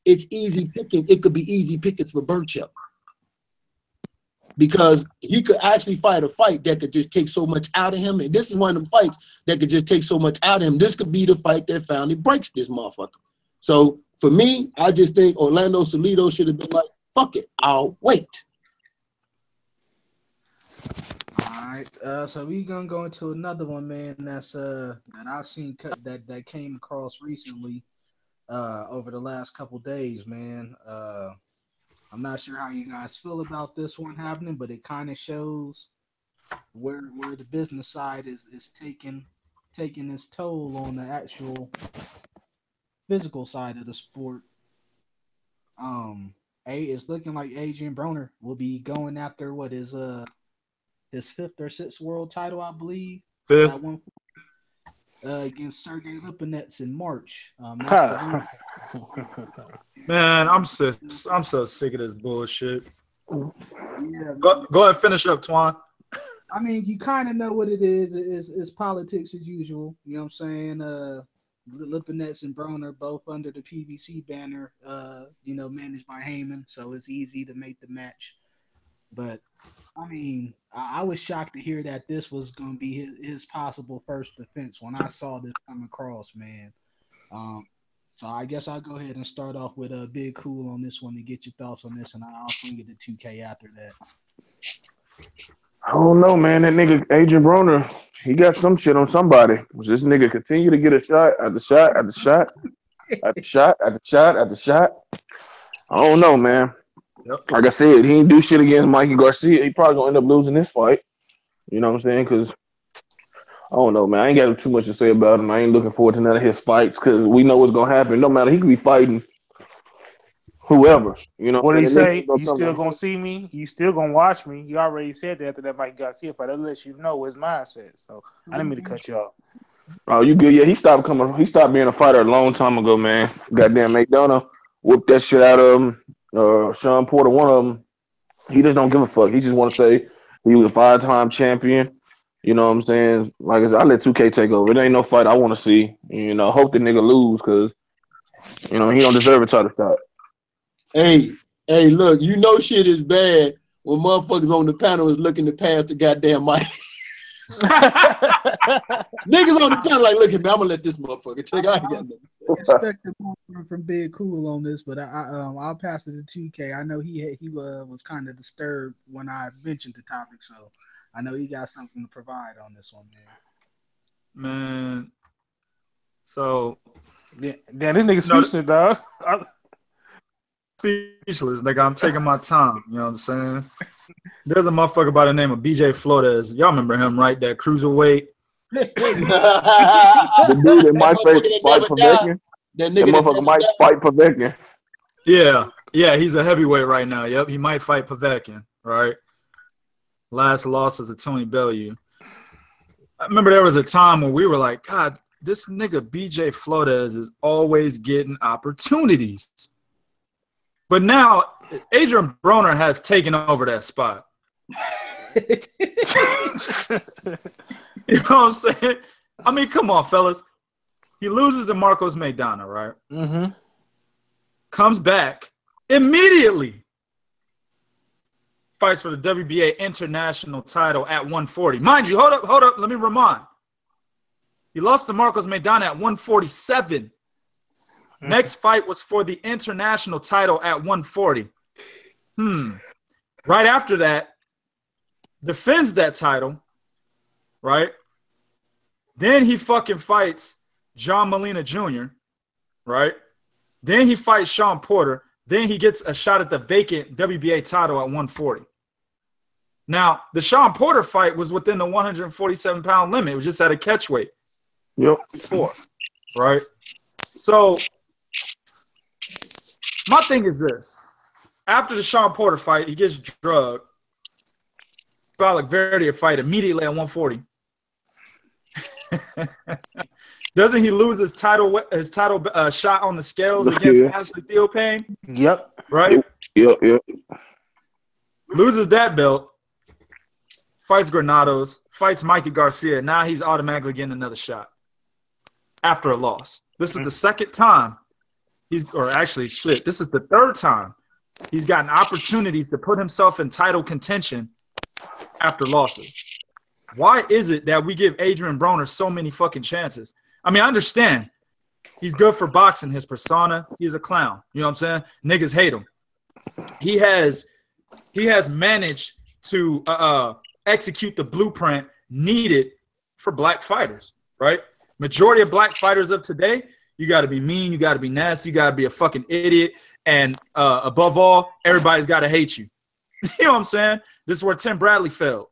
it's easy picking. It could be easy pickings for Burchell. Because he could actually fight a fight that could just take so much out of him. And this is one of them fights that could just take so much out of him. This could be the fight that finally breaks this motherfucker. So for me, I just think Orlando Salido should have been like, fuck it, I'll wait. All right. So we gonna go into another one, man, that's that I've seen that came across recently over the last couple days, man. I'm not sure how you guys feel about this one happening, but it kind of shows where the business side is taking its toll on the actual physical side of the sport. It's looking like Adrian Broner will be going after what is his 5th or 6th world title, I believe. 5th. That one against Sergey Lipinets in March. Man, I'm so sick of this bullshit. Yeah, go ahead and finish up, Twan. I mean, you kind of know what it is. It's politics as usual. You know what I'm saying? Lipinets and Broner both under the PBC banner, managed by Heyman, so it's easy to make the match. But I mean, I was shocked to hear that this was going to be his possible first defense when I saw this come across, man. So I guess I'll go ahead and start off with a Big Cool on this one to get your thoughts on this, and I'll swing it to 2K after that. I don't know, man. That nigga Adrian Broner, he got some shit on somebody. This nigga continue to get a shot after shot after shot after shot after shot after shot. I don't know, man. Yep. Like I said, he ain't do shit against Mikey Garcia. He probably gonna end up losing this fight. You know what I'm saying? Because I don't know, man. I ain't got too much to say about him. I ain't looking forward to none of his fights because we know what's gonna happen. No matter, he could be fighting whoever. You know what did he say? You still gonna see me? You still gonna watch me? He already said that after that Mikey Garcia fight. That lets you know his mindset. So I didn't mean to cut you off. Oh, you good? Yeah, he stopped being a fighter a long time ago, man. Goddamn McDonough whooped that shit out of him. Sean Porter, one of them. He just don't give a fuck. He just want to say he was a 5-time champion. You know what I'm saying? Like I said, I let 2K take over. It ain't no fight I want to see. You know, hope the nigga lose because, you know, he don't deserve a title shot. Hey, look, you know shit is bad when motherfuckers on the panel is looking to pass the goddamn mic. Niggas on the panel like, look at me, I'm gonna let this motherfucker take. I ain't got nothing. Expect more from Big Cool on this, but I'll pass it to 2K. I know he was kind of disturbed when I mentioned the topic, so I know he got something to provide on this one, man. So, yeah, this nigga speechless, dog. Speechless, nigga. I'm taking my time. You know what I'm saying? There's a motherfucker by the name of BJ Flores. Y'all remember him, right? That cruiserweight. The dude that might fight Povetkin. That motherfucker might fight Povetkin. Yeah, he's a heavyweight right now. Yep, he might fight Povetkin, right? Last loss was to Tony Bellew. I remember there was a time when we were like, God, this nigga BJ Flores is always getting opportunities. But now Adrian Broner has taken over that spot. You know what I'm saying? I mean, come on, fellas. He loses to Marcos Maidana, right? Mm-hmm. Comes back, immediately fights for the WBA international title at 140. Mind you, hold up, let me remind. He lost to Marcos Maidana at 147. Next fight was for the international title at 140. Right after that, defends that title, right? Then he fucking fights John Molina Jr., right? Then he fights Sean Porter. Then he gets a shot at the vacant WBA title at 140. Now, the Sean Porter fight was within the 147-pound limit. It was just at a catch weight. Yep. Before, right? So, my thing is this. After the Sean Porter fight, he gets drugged. Balak Verdi a fight immediately at 140. Doesn't he lose his title shot on the scales against Ashley Theophane? Yep. Right? Yep. Loses that belt. Fights Granados. Fights Mikey Garcia. Now he's automatically getting another shot after a loss. This is the second time this is the third time he's gotten opportunities to put himself in title contention after losses. Why is it that we give Adrian Broner so many fucking chances? I mean, I understand. He's good for boxing. His persona, he's a clown. You know what I'm saying? Niggas hate him. He has managed to execute the blueprint needed for black fighters, right? Majority of black fighters of today, you got to be mean, you got to be nasty, you got to be a fucking idiot, and above all, everybody's got to hate you. You know what I'm saying? This is where Tim Bradley failed.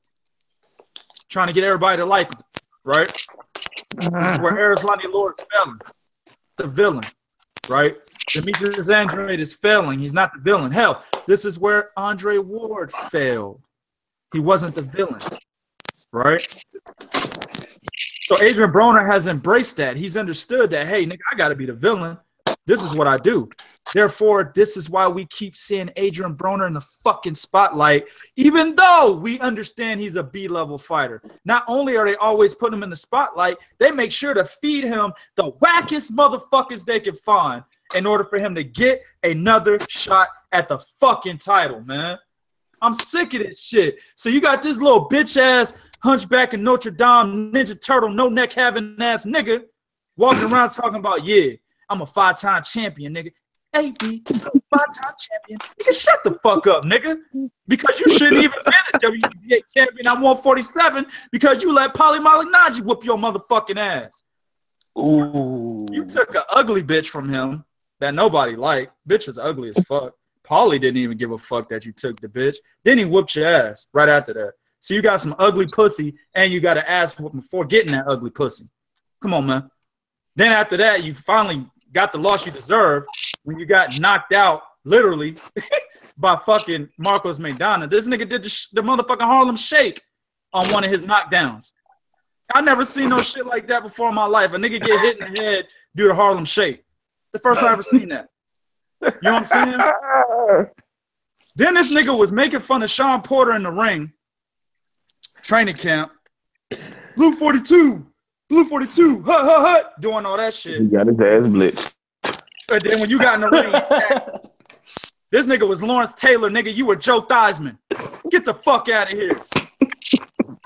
Trying to get everybody to like him, right? This is where Arislani Lord's failing. The villain, right? Demetrius Andrade is failing. He's not the villain. Hell, this is where Andre Ward failed. He wasn't the villain, right? So Adrian Broner has embraced that. He's understood that, hey, nigga, I got to be the villain. This is what I do. Therefore, this is why we keep seeing Adrian Broner in the fucking spotlight, even though we understand he's a B-level fighter. Not only are they always putting him in the spotlight, they make sure to feed him the wackest motherfuckers they can find in order for him to get another shot at the fucking title, man. I'm sick of this shit. So you got this little bitch-ass hunchback in Notre Dame, Ninja Turtle, no-neck having ass nigga walking around talking about, yeah, I'm a 5-time champion, nigga. AB, 5-time champion. Nigga, shut the fuck up, nigga. Because you shouldn't even been a WBA champion at 147 because you let Paulie Malignaggi whoop your motherfucking ass. Ooh. You took an ugly bitch from him that nobody liked. Bitch is ugly as fuck. Paulie didn't even give a fuck that you took the bitch. Then he whooped your ass right after that. So you got some ugly pussy and you got an ass whooping before getting that ugly pussy. Come on, man. Then after that, you finally got the loss you deserved when you got knocked out, literally, by fucking Marcos Maidana. This nigga did the motherfucking Harlem Shake on one of his knockdowns. I never seen no shit like that before in my life. A nigga get hit in the head, do the Harlem Shake. The first time I ever seen that. You know what I'm saying? Then this nigga was making fun of Sean Porter in the ring, training camp. Blue 42, hut, hut, hut, doing all that shit. He got his ass blitzed. But then when you got in the ring, this nigga was Lawrence Taylor, nigga. You were Joe Theismann. Get the fuck out of here. Somebody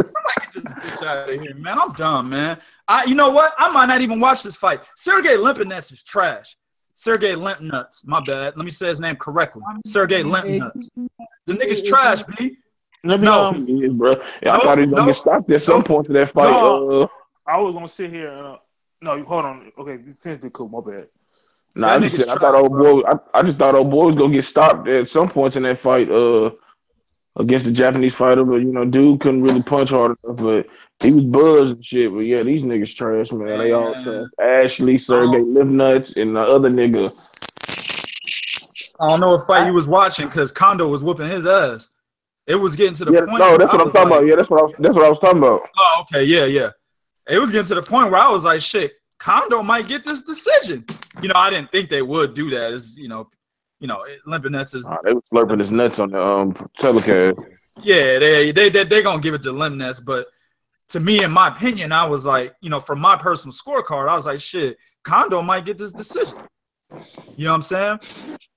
get this bitch out of here, man. I'm done, man. You know what? I might not even watch this fight. Sergey Limpinets is trash. Sergey Limpnuts. My bad. Let me say his name correctly. Sergey Limpnuts. The nigga's trash, B. No, bro. Yeah, I thought he was gonna get stopped at some point to that fight. I was gonna sit here. No, hold on. Okay, finish be cool. My bad. Nah, I just thought old boy. I just thought old boy was gonna get stopped at some points in that fight. Against the Japanese fighter, but dude couldn't really punch hard enough. But he was buzzed and shit. But yeah, these niggas trash, man. They all trash. Ashley, Sergey, Limpnuts, and the other nigga. I don't know what fight you was watching because Kondo was whooping his ass. It was getting to the point. No, that's what I'm talking about. Yeah, that's what I was talking about. Oh, okay, yeah. It was getting to the point where I was like, shit, Kondo might get this decision. I didn't think they would do that. It's, Limpinets is. They were slurping his nuts on the telecast. Yeah, they gonna give it to Limpinets, but to me, in my opinion, I was like, from my personal scorecard, I was like, shit, Kondo might get this decision. You know what I'm saying?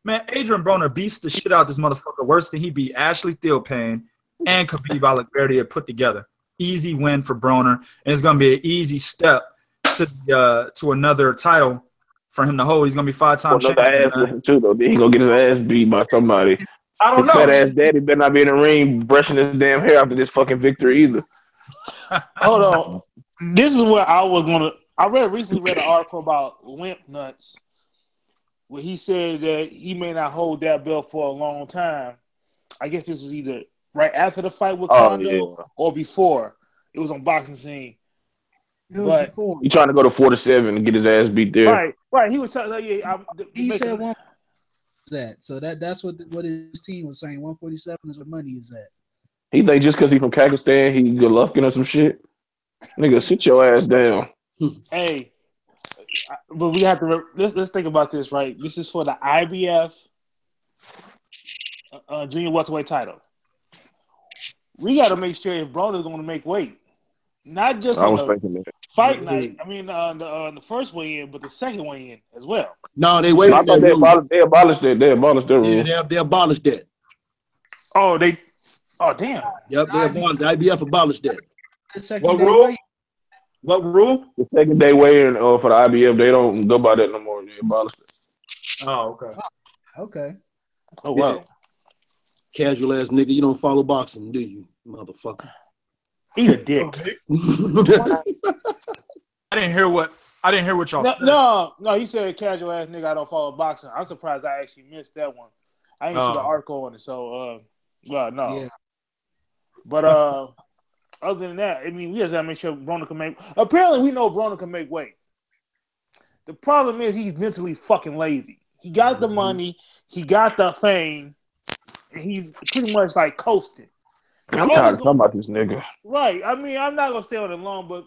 Man, Adrian Broner beats the shit out of this motherfucker worse than he beat Ashley Thielpane and Khabib Alagverdi put together. Easy win for Broner, and it's gonna be an easy step to another title for him to hold. He's gonna be 5-time champion. Ass too, though. Then he gonna get his ass beat by somebody. I don't his know. Fat ass daddy better not be in the ring brushing his damn hair after this fucking victory either. Hold on. This is where I was gonna. I recently read an article about Limp Nuts, where he said that he may not hold that belt for a long time. I guess this was either right after the fight with Kondo or before. It was on Boxing Scene. But before. He trying to go to 4-7 and get his ass beat there. Right. He was telling he said one that. So that's what his team was saying. 147 is where money is at. He think just because he from Kazakhstan, he good looking or some shit. Nigga, sit your ass down. Hey, but we have to let's think about this, right? This is for the IBF junior welterweight title. We got to make sure if Broner's going to make weight, not just on the fight night. I mean, the first weigh-in, but the second weigh-in as well. No, they wait. I thought they abolished that. They abolished that rule. Yeah, they abolished that. Oh, they. Oh, damn. Yep, they abolished. The IBF abolished that. What rule? What rule? The second day weigh-in for the IBF, they don't go by that no more. They abolished it. Oh, okay. Okay. Oh, wow. Yeah. Casual ass nigga, you don't follow boxing, do you, motherfucker? Eat a dick. I didn't hear what y'all said. No, he said casual ass nigga, I don't follow boxing. I'm surprised I actually missed that one. I didn't see the article on it, so no. Yeah. But other than that, I mean, we just gotta make sure Broner can make. Apparently, we know Broner can make weight. The problem is he's mentally fucking lazy. He got the money, he got the fame, and he's pretty much like coasting. I'm tired of talking about this nigga. Right. I mean, I'm not gonna stay on it long, but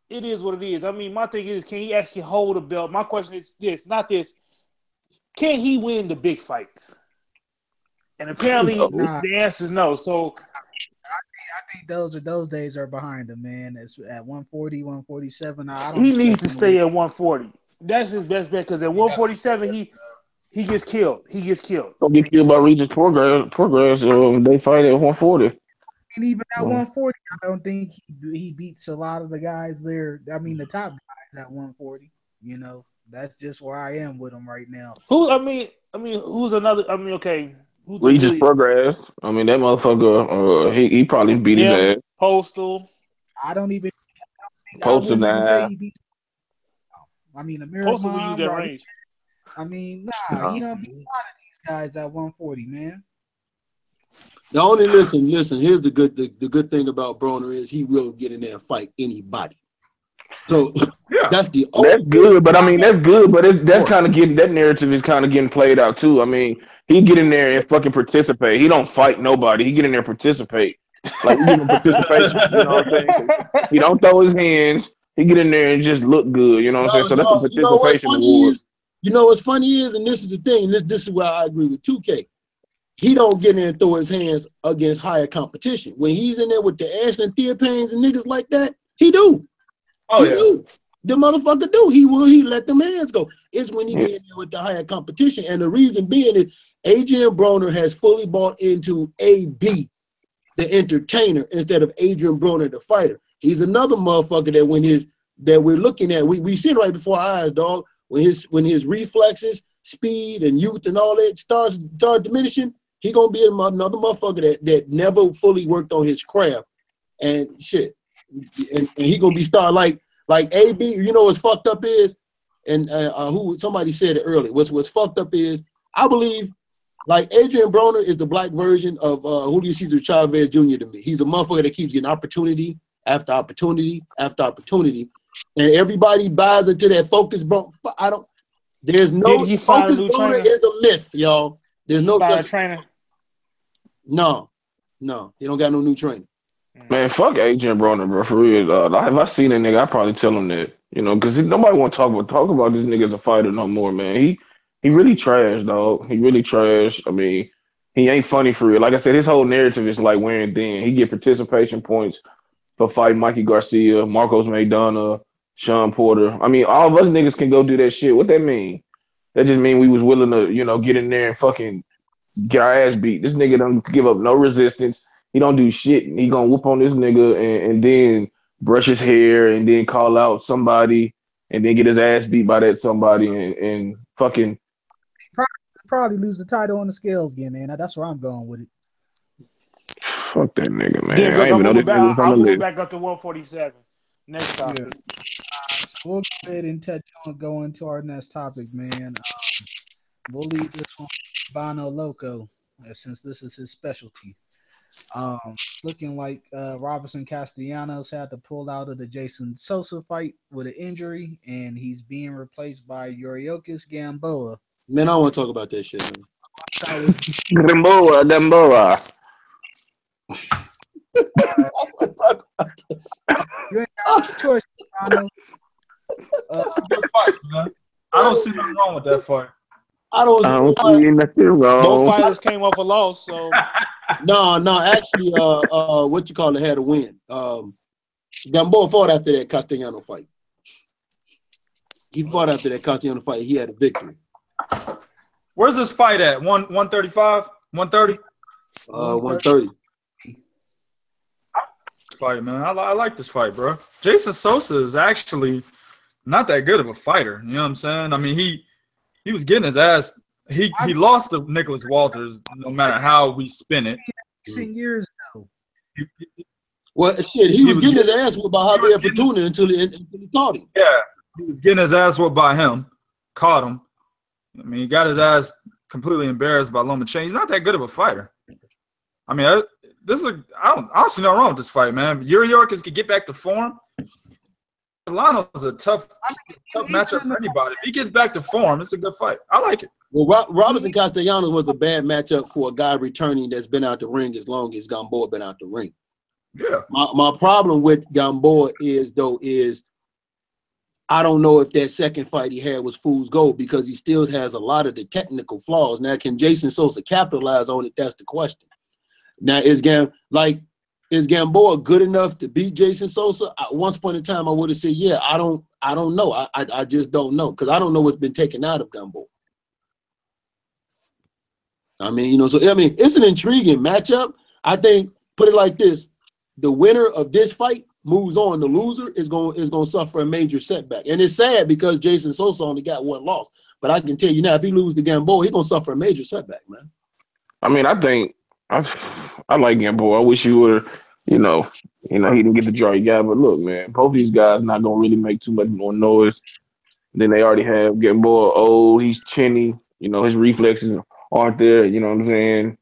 it is what it is. I mean, my thing is, can he actually hold a belt? My question is this, not this. Can he win the big fights? And apparently, the answer is no. So I think those days are behind him, man. It's at 140, 147. He needs to stay at 140. That's his best bet because at 147, he gets killed. He gets killed. Don't get killed by Regis Progress. They fight at 140. And even at 140, I don't think he beats a lot of the guys there. I mean, the top guys at 140. You know, that's just where I am with him right now. Who's another? I mean, okay. Regis Progress. I mean, that motherfucker. He probably beat his ass. Postal. I don't even. Postal now. I mean, American Postal will use that range. I mean, he don't beat a lot of these guys at 140, man. The only listen. Here's the good thing about Broner is he will get in there and fight anybody. So that's good. But I mean, that's good. But that's kind of getting that narrative is kind of getting played out too. I mean, he get in there and fucking participate. He don't fight nobody. He get in there and participate. Like we give him participation. You know what I'm saying? He don't throw his hands. He get in there and just look good. You know what I'm saying? So that's a participation award. You know what's funny is, and this is the thing, this is where I agree with 2K. He don't get in and throw his hands against higher competition. When he's in there with the Ashland Theopanes and niggas like that, he do. Oh, he do. The motherfucker do. He let them hands go. It's when he get in there with the higher competition. And the reason being is Adrian Broner has fully bought into AB, the entertainer, instead of Adrian Broner, the fighter. He's another motherfucker that we're looking at. We see it right before our eyes, dog. When his reflexes, speed, and youth and all that start diminishing, he gonna be another motherfucker that never fully worked on his craft and shit. And he gonna be starting like AB. You know what's fucked up is, and somebody said it earlier. What's fucked up is, I believe, like Adrian Broner is the black version of Julio Cesar Chavez Jr. to me. He's a motherfucker that keeps getting opportunity after opportunity after opportunity. And everybody buys into that focus, bro. There's no Did he find a new trainer? Is a myth, y'all. There's no trainer. No, he don't got no new trainer. Man, fuck Adrian Broner, bro. For real, if I seen a nigga, I probably tell him that, you know, because nobody want to talk about this nigga as a fighter no more, man. He really trash, dog. He really trash. I mean, he ain't funny for real. Like I said, his whole narrative is like wearing thin. He get participation points for fighting Mikey Garcia, Marcos Maidana, Sean Porter. I mean, all of us niggas can go do that shit. What that mean? That just mean we was willing to, get in there and fucking get our ass beat. This nigga don't give up no resistance. He don't do shit. He gonna whoop on this nigga and then brush his hair and then call out somebody and then get his ass beat by that somebody and fucking probably lose the title on the scales again, man. That's where I'm going with it. Fuck that nigga, man. Yeah, I ain't even know this nigga was on I'll the move list. back up to 147. Next topic. So we'll go ahead and go into our next topic, man. We'll leave this one Bono Loco, since this is his specialty. Looking like Robinson Castellanos had to pull out of the Jason Sosa fight with an injury, and he's being replaced by Yuriorkis Gamboa. Man, I don't want to talk about that shit, man. Gamboa. You ain't got a choice, Bono. Good fight, man. I don't see nothing wrong with that fight. I don't see nothing wrong. Both fighters came off a loss, so no. Actually, what you call it had a win. Gamboa fought after that Castellano fight. He fought after that Castellano fight. He had a victory. Where's this fight at? 135? 130? 130. Fight, man. I like this fight, bro. Jason Sosa is actually not that good of a fighter. You know what I'm saying? I mean, he was getting his ass. He lost to Nicholas Walters, no matter how we spin it. Recent years ago. Well, shit, he was getting his ass whooped by Javier Fortuna until he caught him. Yeah, he was getting his ass whooped by him, caught him. I mean, he got his ass completely embarrassed by Lomachenko. He's not that good of a fighter. I mean, I don't see nothing wrong with this fight, man. Yuriorkis could get back to form. Solano is a tough matchup for anybody. If he gets back to form, it's a good fight. I like it. Well, Robinson Castellanos was a bad matchup for a guy returning that's been out the ring as long as Gamboa been out the ring. Yeah. My problem with Gamboa is I don't know if that second fight he had was fool's gold because he still has a lot of the technical flaws. Now, can Jason Sosa capitalize on it? That's the question. Now, is Gamboa good enough to beat Jason Sosa? At one point in time, I would have said, yeah. I don't know. I just don't know because I don't know what's been taken out of Gamboa. I mean, it's an intriguing matchup. I think, put it like this, the winner of this fight moves on. The loser is going to suffer a major setback. And it's sad because Jason Sosa only got one loss. But I can tell you now, if he loses to Gamboa, he's going to suffer a major setback, man. I mean, I think I like Gamboa. I wish he would have, he didn't get the draw he got. But look, man, both these guys not going to really make too much more noise than they already have. Gamboa old, he's chinny, his reflexes aren't there, you know what I'm saying?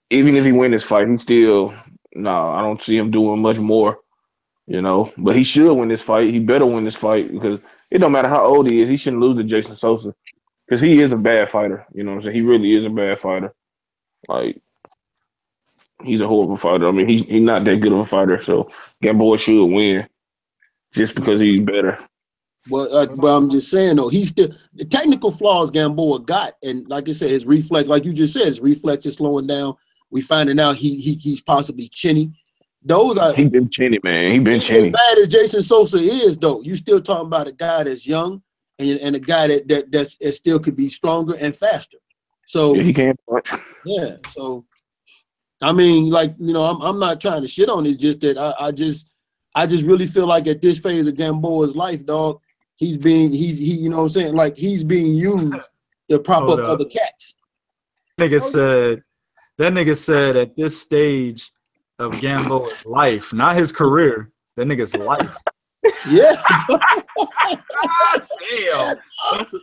Even if he win this fight, he still, I don't see him doing much more, But he should win this fight. He better win this fight because it don't matter how old he is. He shouldn't lose to Jason Sosa because he is a bad fighter. You know what I'm saying? He really is a bad fighter. Like, he's a horrible fighter. I mean, he's not that good of a fighter. So Gamboa should win just because he's better. But I'm just saying, though, he's still the technical flaws Gamboa got, and like I said, his reflex, like you just said, his reflex is slowing down. We finding out he's possibly chinny. He been chinny, man. He been chinny. As bad as Jason Sosa is, though, you still talking about a guy that's young and a guy that still could be stronger and faster. So yeah, he can't punch. Yeah. So I mean, I'm not trying to shit on it. It's just that I just really feel like at this phase of Gamboa's life, dog, he's you know what I'm saying? Like he's being used to prop up other cats. That nigga said at this stage of Gamboa's life, not his career, that nigga's life. Yeah. Damn.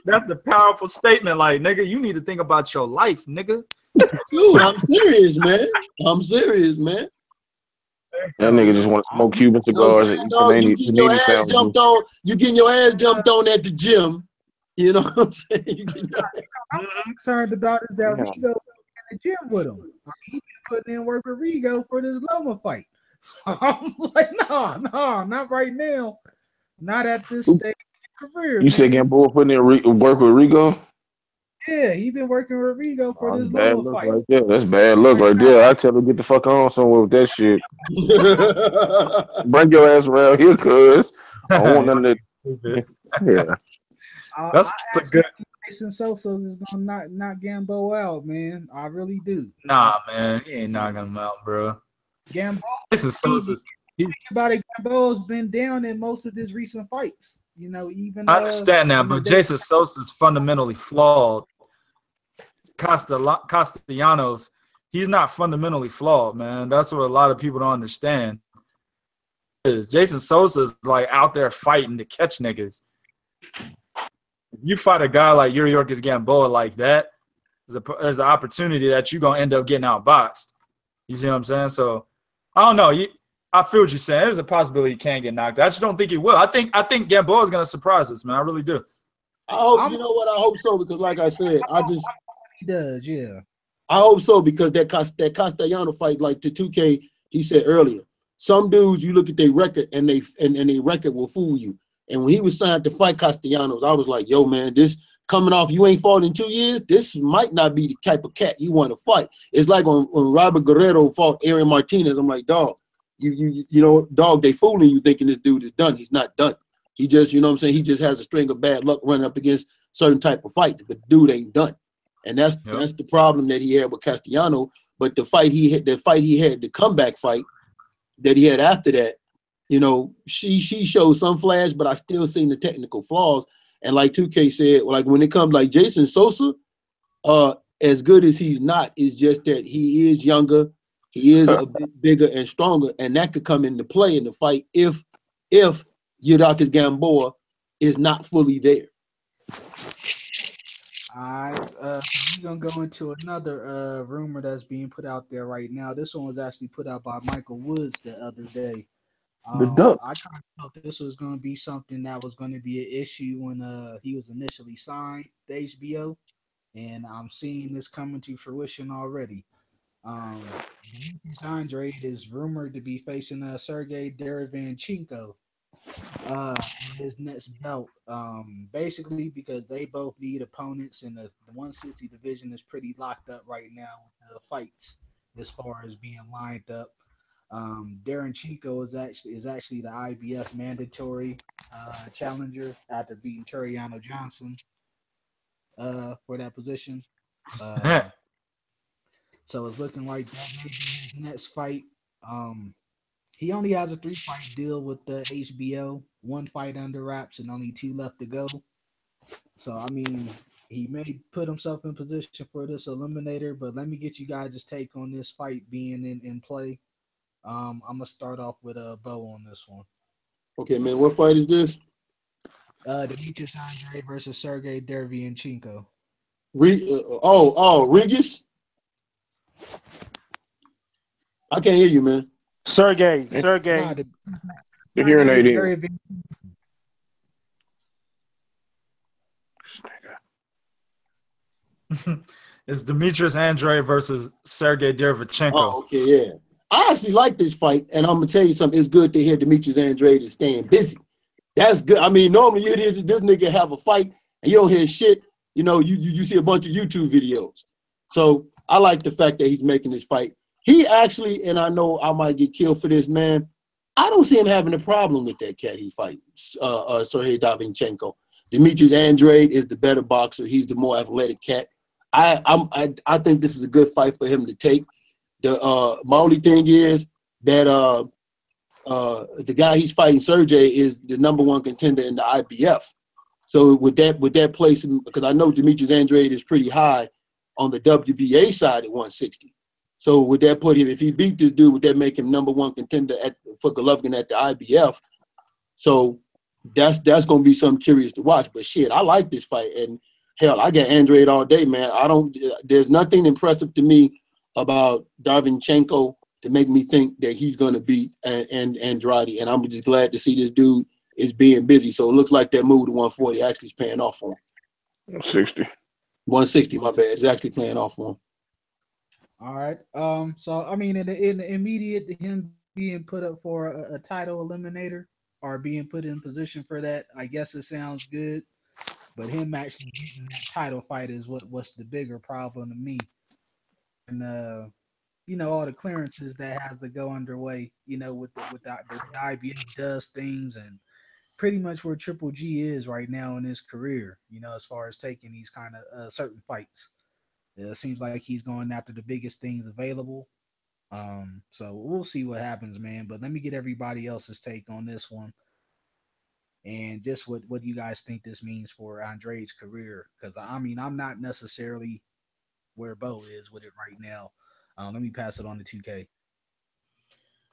That's a powerful statement. Like, nigga, you need to think about your life, nigga. Dude, I'm serious, man. That nigga just want to smoke Cuban cigars and you getting your ass jumped on. You getting your ass jumped on at the gym. You know what I'm saying? I'm concerned about is that Rigo in the gym with him. He's putting in work with Rigo for this Loma fight. So I'm like, no, not right now. Not at this stage of career. You said Gamboa putting in work with Rigo? Yeah, he been working with Rigo for this Loma fight. Right there. That's bad luck right there. I tell him get the fuck on somewhere with that shit. Bring your ass around here, cuz. I don't want none of that. Yeah. That's a good. Jason Sosa is gonna knock Gamboa out, man. I really do. Nah, man, he ain't knocking him out, bro. Gamboa. Jason Sosa. Think about it. Gamboa's been down in most of his recent fights. You know, even I understand that, but Jason Sosa's fundamentally flawed. Castellanos, he's not fundamentally flawed, man. That's what a lot of people don't understand. Jason Sosa's like out there fighting to catch niggas. If you fight a guy like Yuriorkis Gamboa like that, there's an opportunity that you're gonna end up getting outboxed. You see what I'm saying? So I don't know. I feel what you're saying. There's a possibility he can get knocked out. I just don't think he will. I think Gamboa is gonna surprise us, man. I really do. I hope you know what. I hope so because, like I said, he does, yeah. I hope so because that Castellano fight, like the 2K, he said earlier, some dudes you look at their record and their record will fool you. And when he was signed to fight Castellanos, I was like, yo, man, this coming off, you ain't fought in 2 years. This might not be the type of cat you want to fight. It's like when Robert Guerrero fought Aaron Martinez. I'm like, dog, you know, dog, they fooling you thinking this dude is done. He's not done. He just, you know what I'm saying? He just has a string of bad luck running up against certain type of fights, but dude ain't done. And that's the problem that he had with Castellano. But the fight he had, the comeback fight that he had after that, you know, she showed some flash, but I still seen the technical flaws. And like 2K said, like when it comes like Jason Sosa, as good as he's not, it's just that he is younger, he is a bit bigger and stronger, and that could come into play in the fight if Yuriorkis Gamboa is not fully there. All right, we're gonna go into another rumor that's being put out there right now. This one was actually put out by Michael Woods the other day. I kind of thought this was going to be something that was going to be an issue when he was initially signed to HBO, and I'm seeing this coming to fruition already. Andrade is rumored to be facing Sergey Derevyanchenko in his next belt. Basically because they both need opponents, and the 160 division is pretty locked up right now with the fights as far as being lined up. Derevyanchenko is actually the IBF mandatory challenger after beating Turiano Johnson for that position. So it's looking like that may be his next fight. He only has a 3-fight deal with the HBO, 1 fight under wraps, and only 2 left to go. So I mean, he may put himself in position for this eliminator. But let me get you guys' take on this fight being in play. I'm gonna start off with a Bo on this one. Okay, man. What fight is this? Demetrius Andrade versus Sergey Derevyanchenko. Regis? I can't hear you, man. Sergey. The hearing aid in. It's Demetrius Andrade versus Sergey Derevyanchenko. Oh, okay, yeah. I actually like this fight, and I'm gonna tell you something. It's good to hear Demetrius Andrade is staying busy. That's good. I mean, normally you hear this nigga have a fight and you don't hear shit. You know, you see a bunch of YouTube videos. So I like the fact that he's making this fight. He actually, and I know I might get killed for this, man. I don't see him having a problem with that cat he fights, Sergey Derevyanchenko. Demetrius Andrade is the better boxer. He's the more athletic cat. I think this is a good fight for him to take. My only thing is that the guy he's fighting, Sergey, is the #1 contender in the IBF. So with that place, because I know Demetrius Andrade is pretty high on the WBA side at 160. So would that put him, if he beat this dude, would that make him #1 contender for Golovkin at the IBF? So that's going to be something curious to watch. But shit, I like this fight, and hell, I got Andrade all day, man. There's nothing impressive to me about Derevyanchenko to make me think that he's going to beat Andrade, and I'm just glad to see this dude is being busy. So it looks like that move to 140 actually is paying off for him. 160, my bad. It's actually paying off for him. All right. So I mean, in the immediate, him being put up for a title eliminator or being put in position for that, I guess it sounds good. But him actually getting that title fight is what's the bigger problem to me. And you know, all the clearances that has to go underway, you know, with the IBF does things and pretty much where Triple G is right now in his career. As far as taking these kind of certain fights, it seems like he's going after the biggest things available. So we'll see what happens, man. But let me get everybody else's take on this one, and just what do you guys think this means for Andrade's career? Because I'm not necessarily where Bo is with it right now. Let me pass it on to 2K.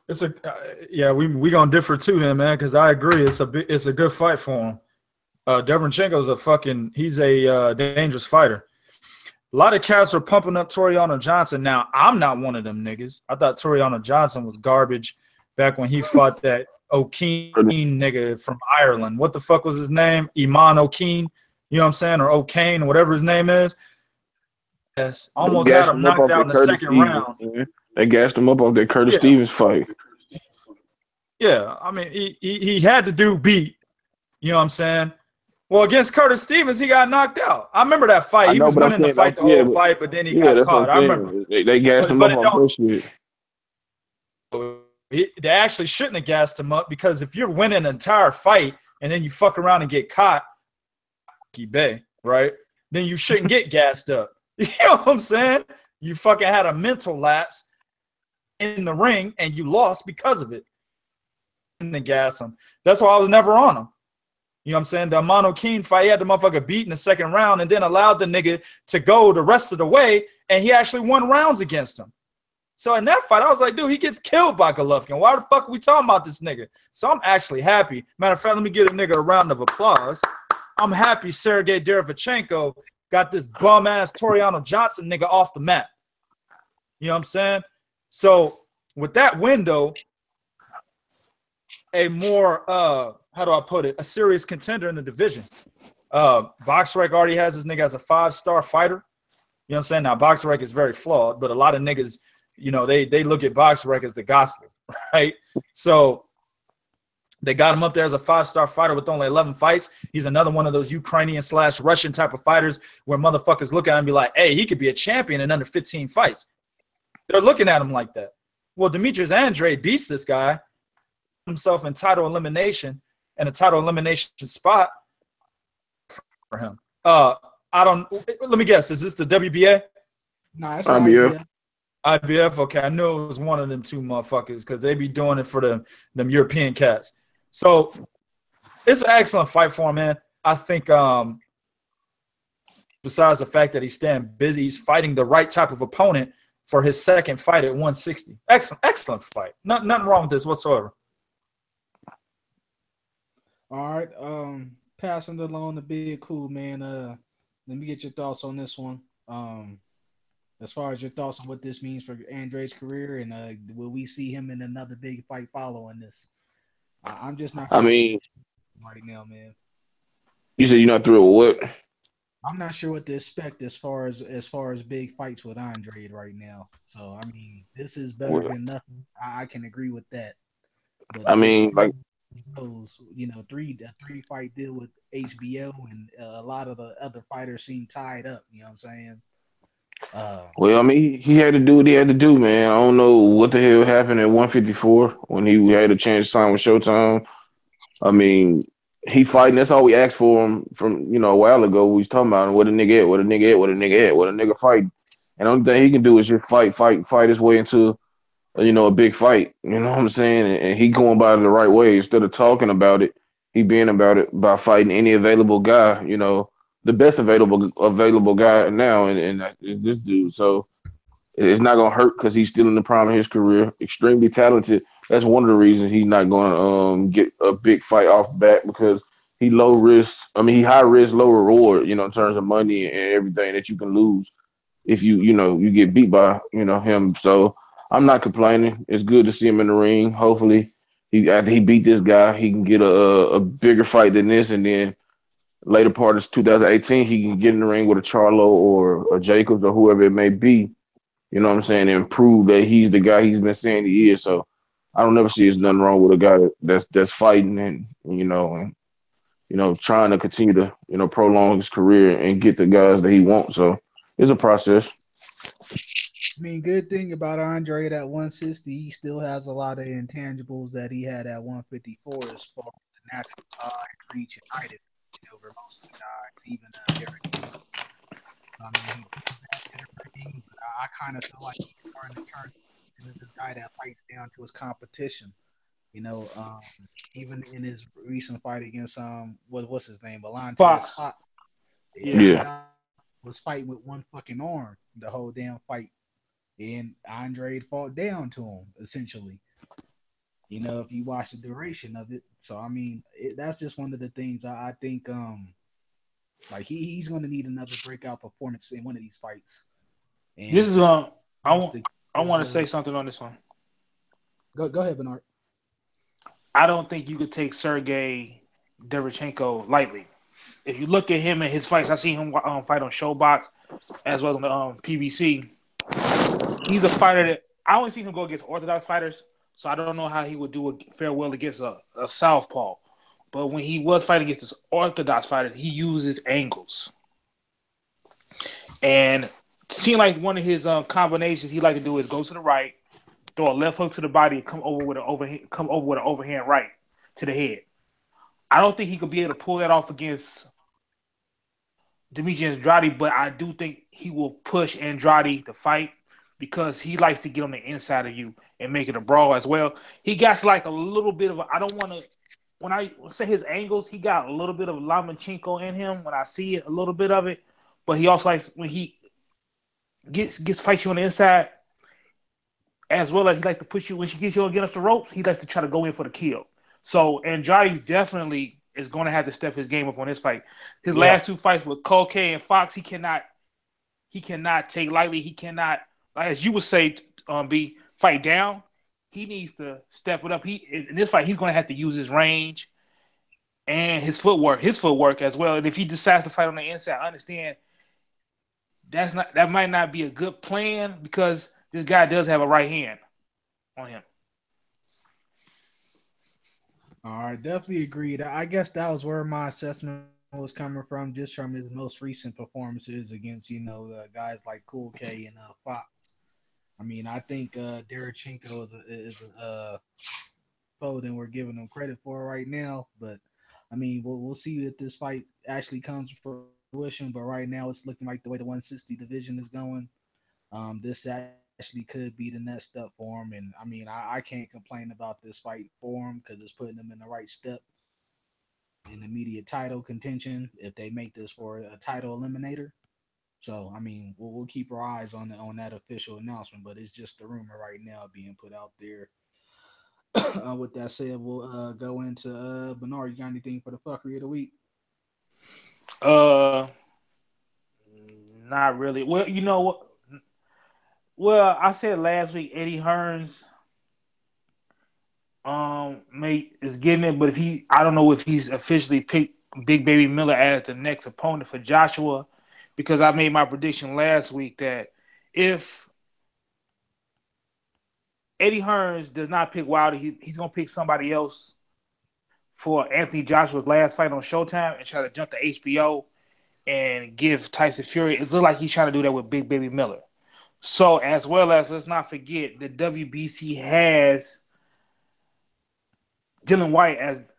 We gonna differ too, then, man. Because I agree, it's a good fight for him. Derevyanchenko's he's a dangerous fighter. A lot of cats are pumping up Toriano Johnson. Now, I'm not one of them niggas. I thought Toriano Johnson was garbage back when he fought that O'Keen nigga from Ireland. What the fuck was his name? Iman O'Keen, you know what I'm saying? Or O'Kane, whatever his name is. Yes, almost had him knocked out in the second round. Man. They gassed him up off that Curtis Stevens fight. Yeah, he had to do beat. You know what I'm saying? Well, against Curtis Stevens, he got knocked out. I remember that fight. He was winning the fight the whole fight, but then he got caught. I remember. They gassed him up on bullshit. They actually shouldn't have gassed him up, because if you're winning an entire fight and then you fuck around and get caught, right? Then you shouldn't get gassed up. You know what I'm saying? You fucking had a mental lapse in the ring and you lost because of it. And then gas him. That's why I was never on him. You know what I'm saying? The Mono Keen fight, he had the motherfucker beat in the second round and then allowed the nigga to go the rest of the way, and he actually won rounds against him. So in that fight, I was like, dude, he gets killed by Golovkin. Why the fuck are we talking about this nigga? So I'm actually happy. Matter of fact, let me give a nigga a round of applause. I'm happy Sergey Derevyanchenko got this bum-ass Toriano Johnson nigga off the mat. You know what I'm saying? So with that window, a more how do I put it? A serious contender in the division. BoxRec already has this nigga as a 5-star fighter. You know what I'm saying? Now, BoxRec is very flawed, but a lot of niggas, they look at BoxRec as the gospel, right? So they got him up there as a 5-star fighter with only 11 fights. He's another one of those Ukrainian/Russian type of fighters where motherfuckers look at him and be like, hey, he could be a champion in under 15 fights. They're looking at him like that. Well, Demetrius Andrade beats this guy himself in title elimination and a title elimination spot for him. Let me guess, is this the WBA? No, it's IBF. IBF, okay. I knew it was one of them two motherfuckers because they be doing it for them European cats. So it's an excellent fight for him, man. I think besides the fact that he's staying busy, he's fighting the right type of opponent for his second fight at 160. Excellent fight. Nothing wrong with this whatsoever. All right, passing it along to Big Cool, man. Let me get your thoughts on this one. As far as your thoughts on what this means for Andrade's career, and will we see him in another big fight following this? I'm just not. Right now, man. You said you're not thrilled with what? I'm not sure what to expect as far as big fights with Andrade right now. So this is better than nothing. I can agree with that. But those, a 3-fight deal with HBO, and a lot of the other fighters seem tied up. You know what I'm saying? He had to do what he had to do, man. I don't know what the hell happened at 154 when he had a chance to sign with Showtime. He fighting. That's all we asked for him from a while ago. We was talking about what a nigga fighting. And the only thing he can do is just fight his way into a big fight. You know what I'm saying? And he going about it the right way. Instead of talking about it, he being about it by fighting any available guy. The best available guy now, and this dude. So it's not gonna hurt because he's still in the prime of his career. Extremely talented. That's one of the reasons he's not going to get a big fight off bat, because he low risk. He high risk, low reward. In terms of money and everything that you can lose if you get beat by him. So I'm not complaining. It's good to see him in the ring. Hopefully, after he beat this guy, he can get a bigger fight than this, and then later part of 2018, he can get in the ring with a Charlo or a Jacobs or whoever it may be. You know what I'm saying? And prove that he's the guy he's been saying he is. So I don't never see there's nothing wrong with a guy that's fighting and trying to continue to prolong his career and get the guys that he wants. So it's a process. Good thing about Andrade at 160, he still has a lot of intangibles that he had at 154 as far as the natural size, reach, and height advantage over most of the guys, even Derek. I mean, he does that in the ring, but I kind of feel like he's starting to turn into this guy that fights down to his competition. You know, even in his recent fight against what's his name, Valente Fox. Yeah. Was fighting with one fucking arm the whole damn fight, and Andrade fought down to him essentially. You know, if you watch the duration of it. So I mean, that's just one of the things I think. Like he's going to need another breakout performance in one of these fights. And This is I want to say something on this one. Go ahead, Bernard. I don't think you could take Sergey Derevyanchenko lightly. If you look at him and his fights, I seen him fight on Showbox as well as on the PBC. He's a fighter that I only seen him go against orthodox fighters, so I don't know how he would do a farewell against a southpaw. But when he was fighting against this orthodox fighter, he uses angles. And it seemed like one of his combinations he like to do is go to the right, throw a left hook to the body, and come over with an overhand right to the head. I don't think he could be able to pull that off against Demetrius Andrade, but I do think he will push Andrade to fight because he likes to get on the inside of you and make it a brawl as well. He got like a little bit of when I say his angles, he got a little bit of Lomachenko in him when I see it, a little bit of it. But he also likes when he gets fights you on the inside, as well as he likes to push you when she gets you against the ropes. He likes to try to go in for the kill. So Andrade definitely is going to have to step his game up on this fight. His last two fights with Koke and Fox, he cannot take lightly. He cannot, as you would say, fight down. He needs to step it up. In this fight, he's going to have to use his range and his footwork as well. And if he decides to fight on the inside, I understand that might not be a good plan because this guy does have a right hand on him. All right, definitely agreed. I guess that was where my assessment was coming from, just from his most recent performances against, guys like Cool K and Fox. I mean, I think Derevyanchenko is a foe than we're giving him credit for right now. But I mean, we'll see if this fight actually comes to fruition. But right now, it's looking like the way the 160 division is going. This actually could be the next step for him. And I mean, I can't complain about this fight for him because it's putting him in the right step in immediate title contention if they make this for a title eliminator. So I mean, we'll keep our eyes on that official announcement, but it's just the rumor right now being put out there. With that said, we'll go into Bernard. You got anything for the fuckery of the week? Not really. Well, you know what? Well, I said last week Eddie Hearns is getting it, but I don't know if he's officially picked Big Baby Miller as the next opponent for Joshua, because I made my prediction last week that if Eddie Hearns does not pick Wilder, he's going to pick somebody else for Anthony Joshua's last fight on Showtime and try to jump to HBO and give Tyson Fury. It looks like he's trying to do that with Big Baby Miller. So, as well as, let's not forget, the WBC has Dylan White as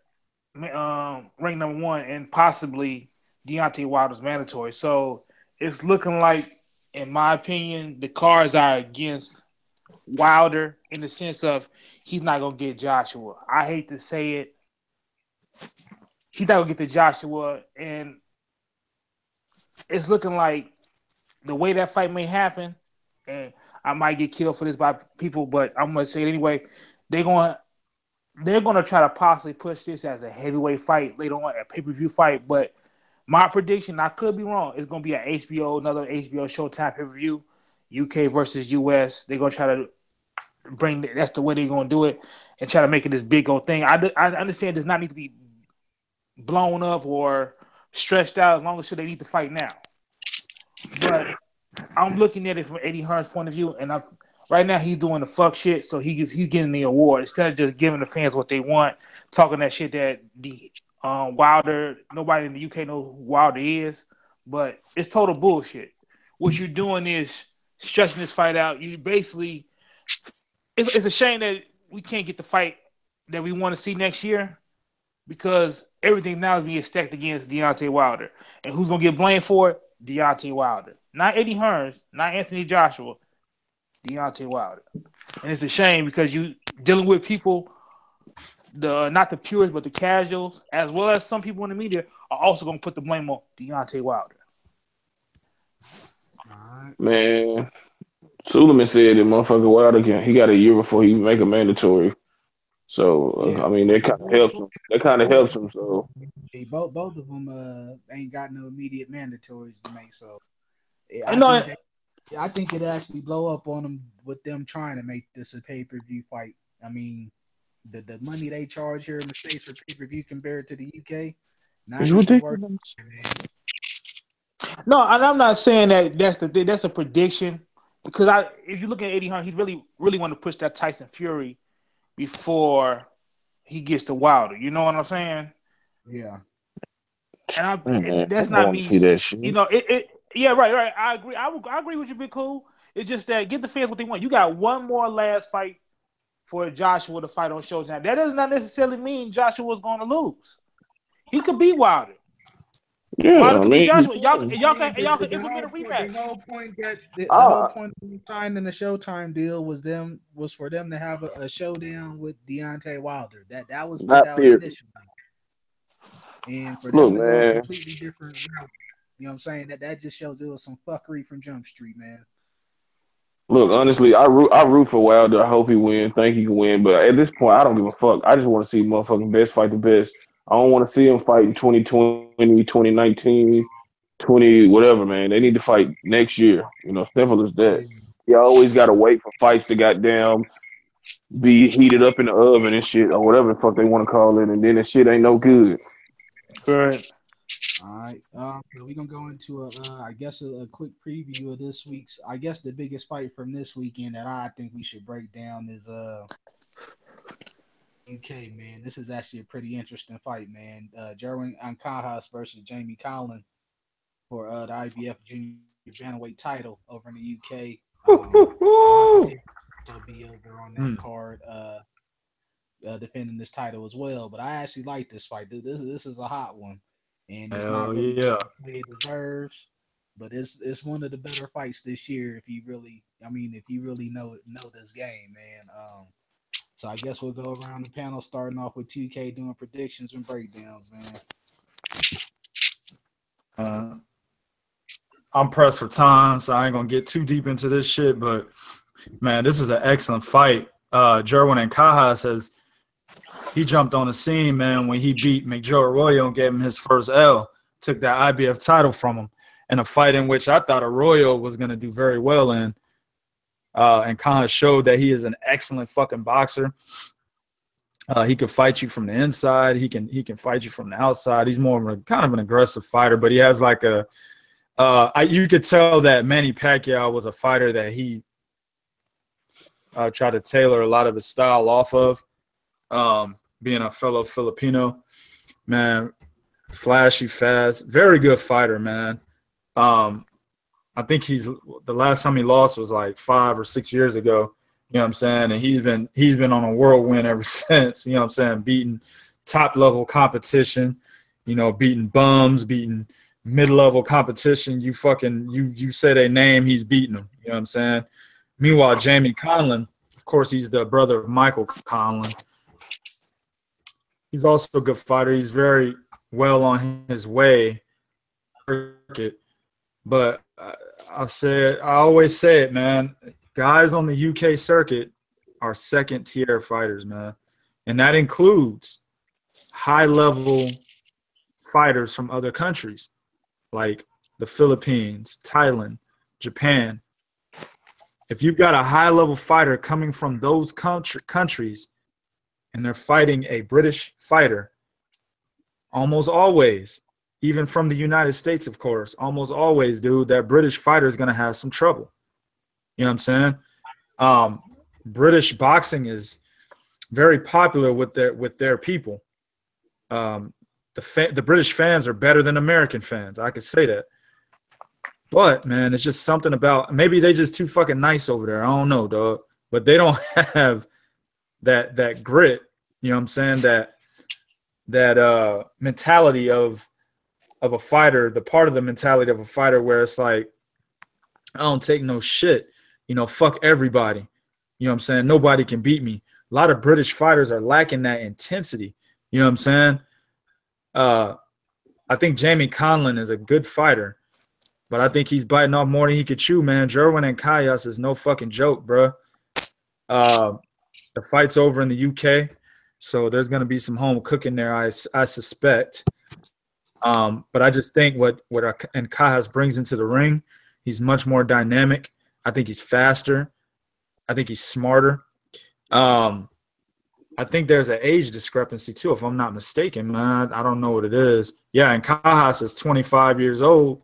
ranked number 1 and possibly Deontay Wilder's mandatory. So, it's looking like, in my opinion, the cards are against Wilder in the sense of he's not going to get Joshua. I hate to say it. He's not going to get the Joshua, and it's looking like the way that fight may happen, and I might get killed for this by people, but I'm going to say it anyway. They're going to try to possibly push this as a heavyweight fight later on, a pay-per-view fight. But my prediction, I could be wrong, it's going to be another HBO Showtime pay-per-view, UK versus US. They're going to try to that's the way they're going to do it and try to make it this big old thing. I understand it does not need to be blown up or stretched out as long as they need to fight now. But I'm looking at it from Eddie Hearn's point of view, and right now he's doing the fuck shit, so he's getting the award instead of just giving the fans what they want, talking that shit that the Wilder, nobody in the UK knows who Wilder is, but it's total bullshit. What you're doing is stretching this fight out. You basically, it's a shame that we can't get the fight that we want to see next year, because everything now is being stacked against Deontay Wilder. And who's going to get blamed for it? Deontay Wilder. Not Eddie Hearns, not Anthony Joshua, Deontay Wilder. And it's a shame because you dealing with people, not the purists, but the casuals, as well as some people in the media, are also going to put the blame on Deontay Wilder. Man, Suleiman said that motherfucker Wilder he got a year before he make a mandatory. So I mean, that kind of helps him. So both of them ain't got no immediate mandatories to make. So I think it actually blow up on them with them trying to make this a pay-per-view fight. I mean, the money they charge here in the States for pay-per-view compared to the UK, not even worth it, man. No, and I'm not saying that that's a prediction, because if you look at Eddie Hearn, he really want to push that Tyson Fury before he gets to Wilder. You know what I'm saying? Yeah. And that's not me. See that shit. You know, yeah, right. I agree. I agree with you, Big Cool. It's just that get the fans what they want. You got one more last fight for Joshua to fight on Showtime. That does not necessarily mean Joshua's going to lose. He could beat Wilder. Yeah, Wilder could beat Joshua. The Y'all can implement a rematch. The whole point the whole point of signing the Showtime deal was for them to have a showdown with Deontay Wilder. That was put out initially. And for them to go a completely different route, you know what I'm saying? That just shows it was some fuckery from Jump Street, man. Look, honestly, I root for Wilder. I hope he wins. Think he can win. But at this point, I don't give a fuck. I just want to see motherfucking best fight the best. I don't want to see him fight in 2020, 2019, 20, whatever, man. They need to fight next year. You know, simple as that. You always got to wait for fights to goddamn be heated up in the oven and shit, or whatever the fuck they want to call it, and then the shit ain't no good. Right. All right. We're going to go into a quick preview of this week's. I guess the biggest fight from this weekend that I think we should break down is UK, man. This is actually a pretty interesting fight, man. Jerwin Ancajas versus Jamie Collin for the IBF Junior Bantamweight title over in the UK. Will be over on that card defending this title as well. But I actually like this fight. This is a hot one. And it's not really the way it deserves, but it's one of the better fights this year if you really know this game, man. So I guess we'll go around the panel, starting off with 2K doing predictions and breakdowns, man. I'm pressed for time, so I ain't gonna get too deep into this shit. But man, this is an excellent fight. Jerwin Ancajas he jumped on the scene, man, when he beat McJoe Arroyo and gave him his first L, took that IBF title from him in a fight in which I thought Arroyo was going to do very well in, and kind of showed that he is an excellent fucking boxer. He can fight you from the inside. He can fight you from the outside. He's more of kind of an aggressive fighter, but he has like you could tell that Manny Pacquiao was a fighter that he tried to tailor a lot of his style off of. Being a fellow Filipino, man, flashy, fast, very good fighter, man. I think the last time he lost was like 5 or 6 years ago. You know what I'm saying? And he's been on a whirlwind ever since. You know what I'm saying? Beating top level competition, beating bums, beating mid-level competition. You say their name, he's beating them. You know what I'm saying? Meanwhile, Jamie Conlon, of course, he's the brother of Michael Conlon. He's also a good fighter. He's very well on his way. But I always say it, man. Guys on the UK circuit are second-tier fighters, man. And that includes high-level fighters from other countries like the Philippines, Thailand, Japan. If you've got a high-level fighter coming from those countries and they're fighting a British fighter, almost always, even from the United States, of course, almost always, dude, that British fighter is going to have some trouble. You know what I'm saying? British boxing is very popular with their people. The British fans are better than American fans. I could say that. But, man, it's just something about – maybe they just too fucking nice over there. I don't know, dog. But they don't have that grit, you know what I'm saying, that mentality of a fighter, the part of the mentality of a fighter where it's like, I don't take no shit. You know, fuck everybody. You know what I'm saying? Nobody can beat me. A lot of British fighters are lacking that intensity. You know what I'm saying? I think Jamie Conlan is a good fighter, but I think he's biting off more than he could chew, man. Jerwin and Kayas is no fucking joke, bro. The fight's over in the UK, so there's going to be some home cooking there, I suspect. But I just think what Kayas brings into the ring, he's much more dynamic. I think he's faster. I think he's smarter. I think there's an age discrepancy too, if I'm not mistaken, man. I don't know what it is. Yeah, and Kayas is 25 years old,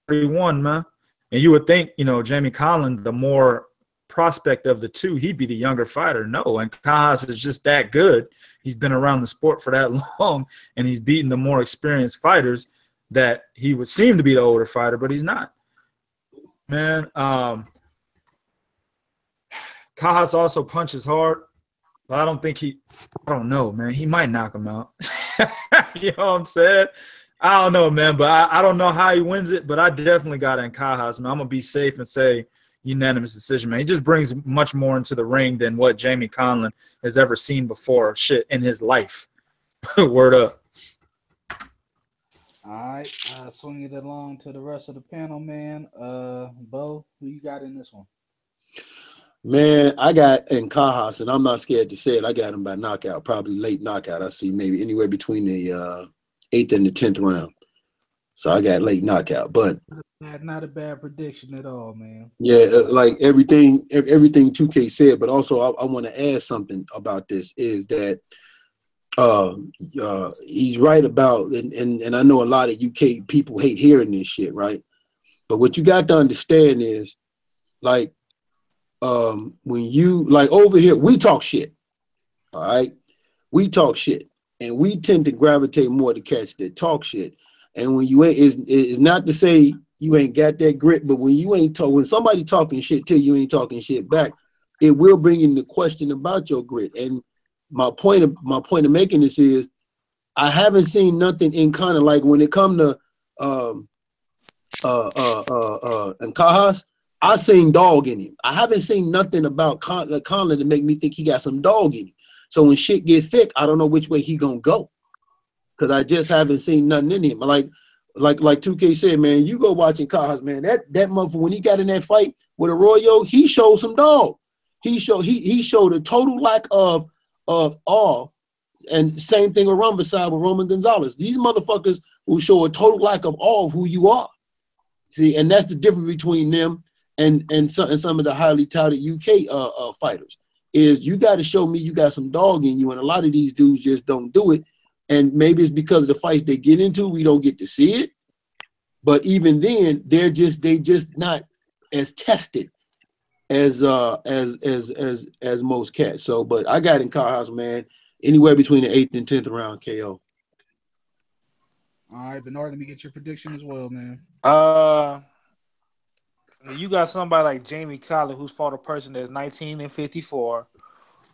31, man. And you would think, you know, Jamie Conlan, the more prospect of the two, he'd be the younger fighter. No, and Kayas is just that good. He's been around the sport for that long, and he's beaten the more experienced fighters that he would seem to be the older fighter, but he's not. Man, Kayas also punches hard. But I don't think I don't know, man. He might knock him out. You know what I'm saying? I don't know, man. But I don't know how he wins it, but I definitely got it in Kayas, man. I'm going to be safe and say unanimous decision, man. He just brings much more into the ring than what Jamie Conlan has ever seen before, shit, in his life. Word up. All right. Swinging it along to the rest of the panel, man. Bo, who you got in this one? Man, I got in Kayas, and I'm not scared to say it. I got him by knockout, probably late knockout. I see maybe anywhere between the 8th and the 10th round. So I got late knockout, but not a bad prediction at all, man. Yeah, like everything 2K said, but also I want to add something about this is that he's right about, and I know a lot of UK people hate hearing this shit, right? But what you got to understand is, like, when you, like, over here, we talk shit, all right? We talk shit, and we tend to gravitate more to cats that talk shit. And when you ain't, is not to say you ain't got that grit, but when you ain't when somebody talking shit to you, you ain't talking shit back, it will bring into question about your grit. And my point of making this is, I haven't seen nothing in kind of like when it come to and Kayas, I seen dog in him. I haven't seen nothing about Conlan to make me think he got some dog in him. So when shit get thick, I don't know which way he gonna go, because I just haven't seen nothing in him. Like 2K said, man, you go watching Kayas, man. That motherfucker, when he got in that fight with Arroyo, he showed some dog. He showed a total lack of awe. And same thing with Rumberside with Roman Gonzalez. These motherfuckers will show a total lack of awe of who you are. See, and that's the difference between them and some of the highly touted UK fighters. Is you got to show me you got some dog in you, and a lot of these dudes just don't do it. And maybe it's because of the fights they get into, we don't get to see it. But even then, they just not as tested as most cats. So, but I got in Kayas, man, anywhere between the 8th and 10th round KO. All right, Bernard, let me get your prediction as well, man. You got somebody like Jamie Conlan, who's fought a person that's 19-54,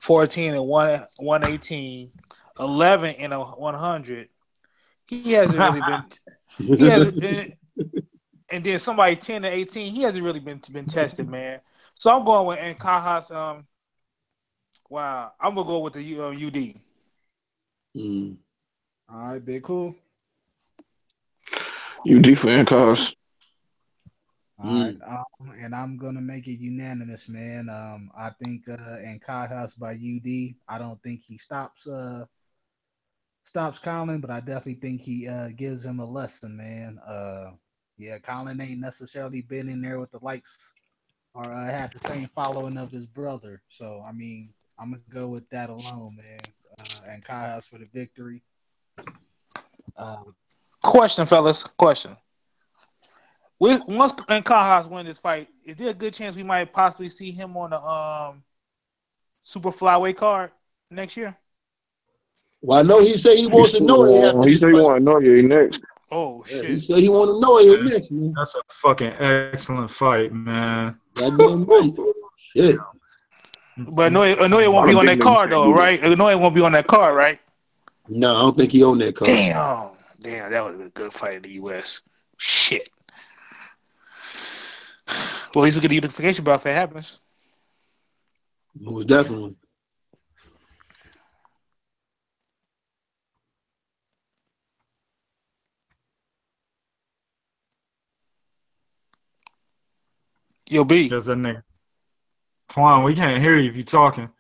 14-118, 11-100. He hasn't really been. He hasn't, and then somebody 10-18. He hasn't really been tested, man. So I'm going with Kayas. Wow, I'm gonna go with the UD. All right, big cool. UD for Kayas. All right, and I'm gonna make it unanimous, man. I think Kayas by UD. I don't think he stops Conlan, but I definitely think he gives him a lesson, man. Yeah, Conlan ain't necessarily been in there with the likes or had the same following of his brother. So I mean, I'm gonna go with that alone, man. And Kayas for the victory. Question, fellas. Question. Once Kayas win this fight, is there a good chance we might possibly see him on the super flyweight card next year? Well, I know he said he wants to know it. He said he want to know you next. Oh shit! He said he want to know it next, man. That's a fucking excellent fight, man. Goddamn right. Shit. But no, it won't be on that card though, right? No, it won't be on that card, right? No, I don't think he owned that card. Damn, that would have been a good fight in the U.S. Shit. Well, at least we get a unification bout if it happens. Most definitely. Yo, B. Just that nigga. Twan, we can't hear you if you talking.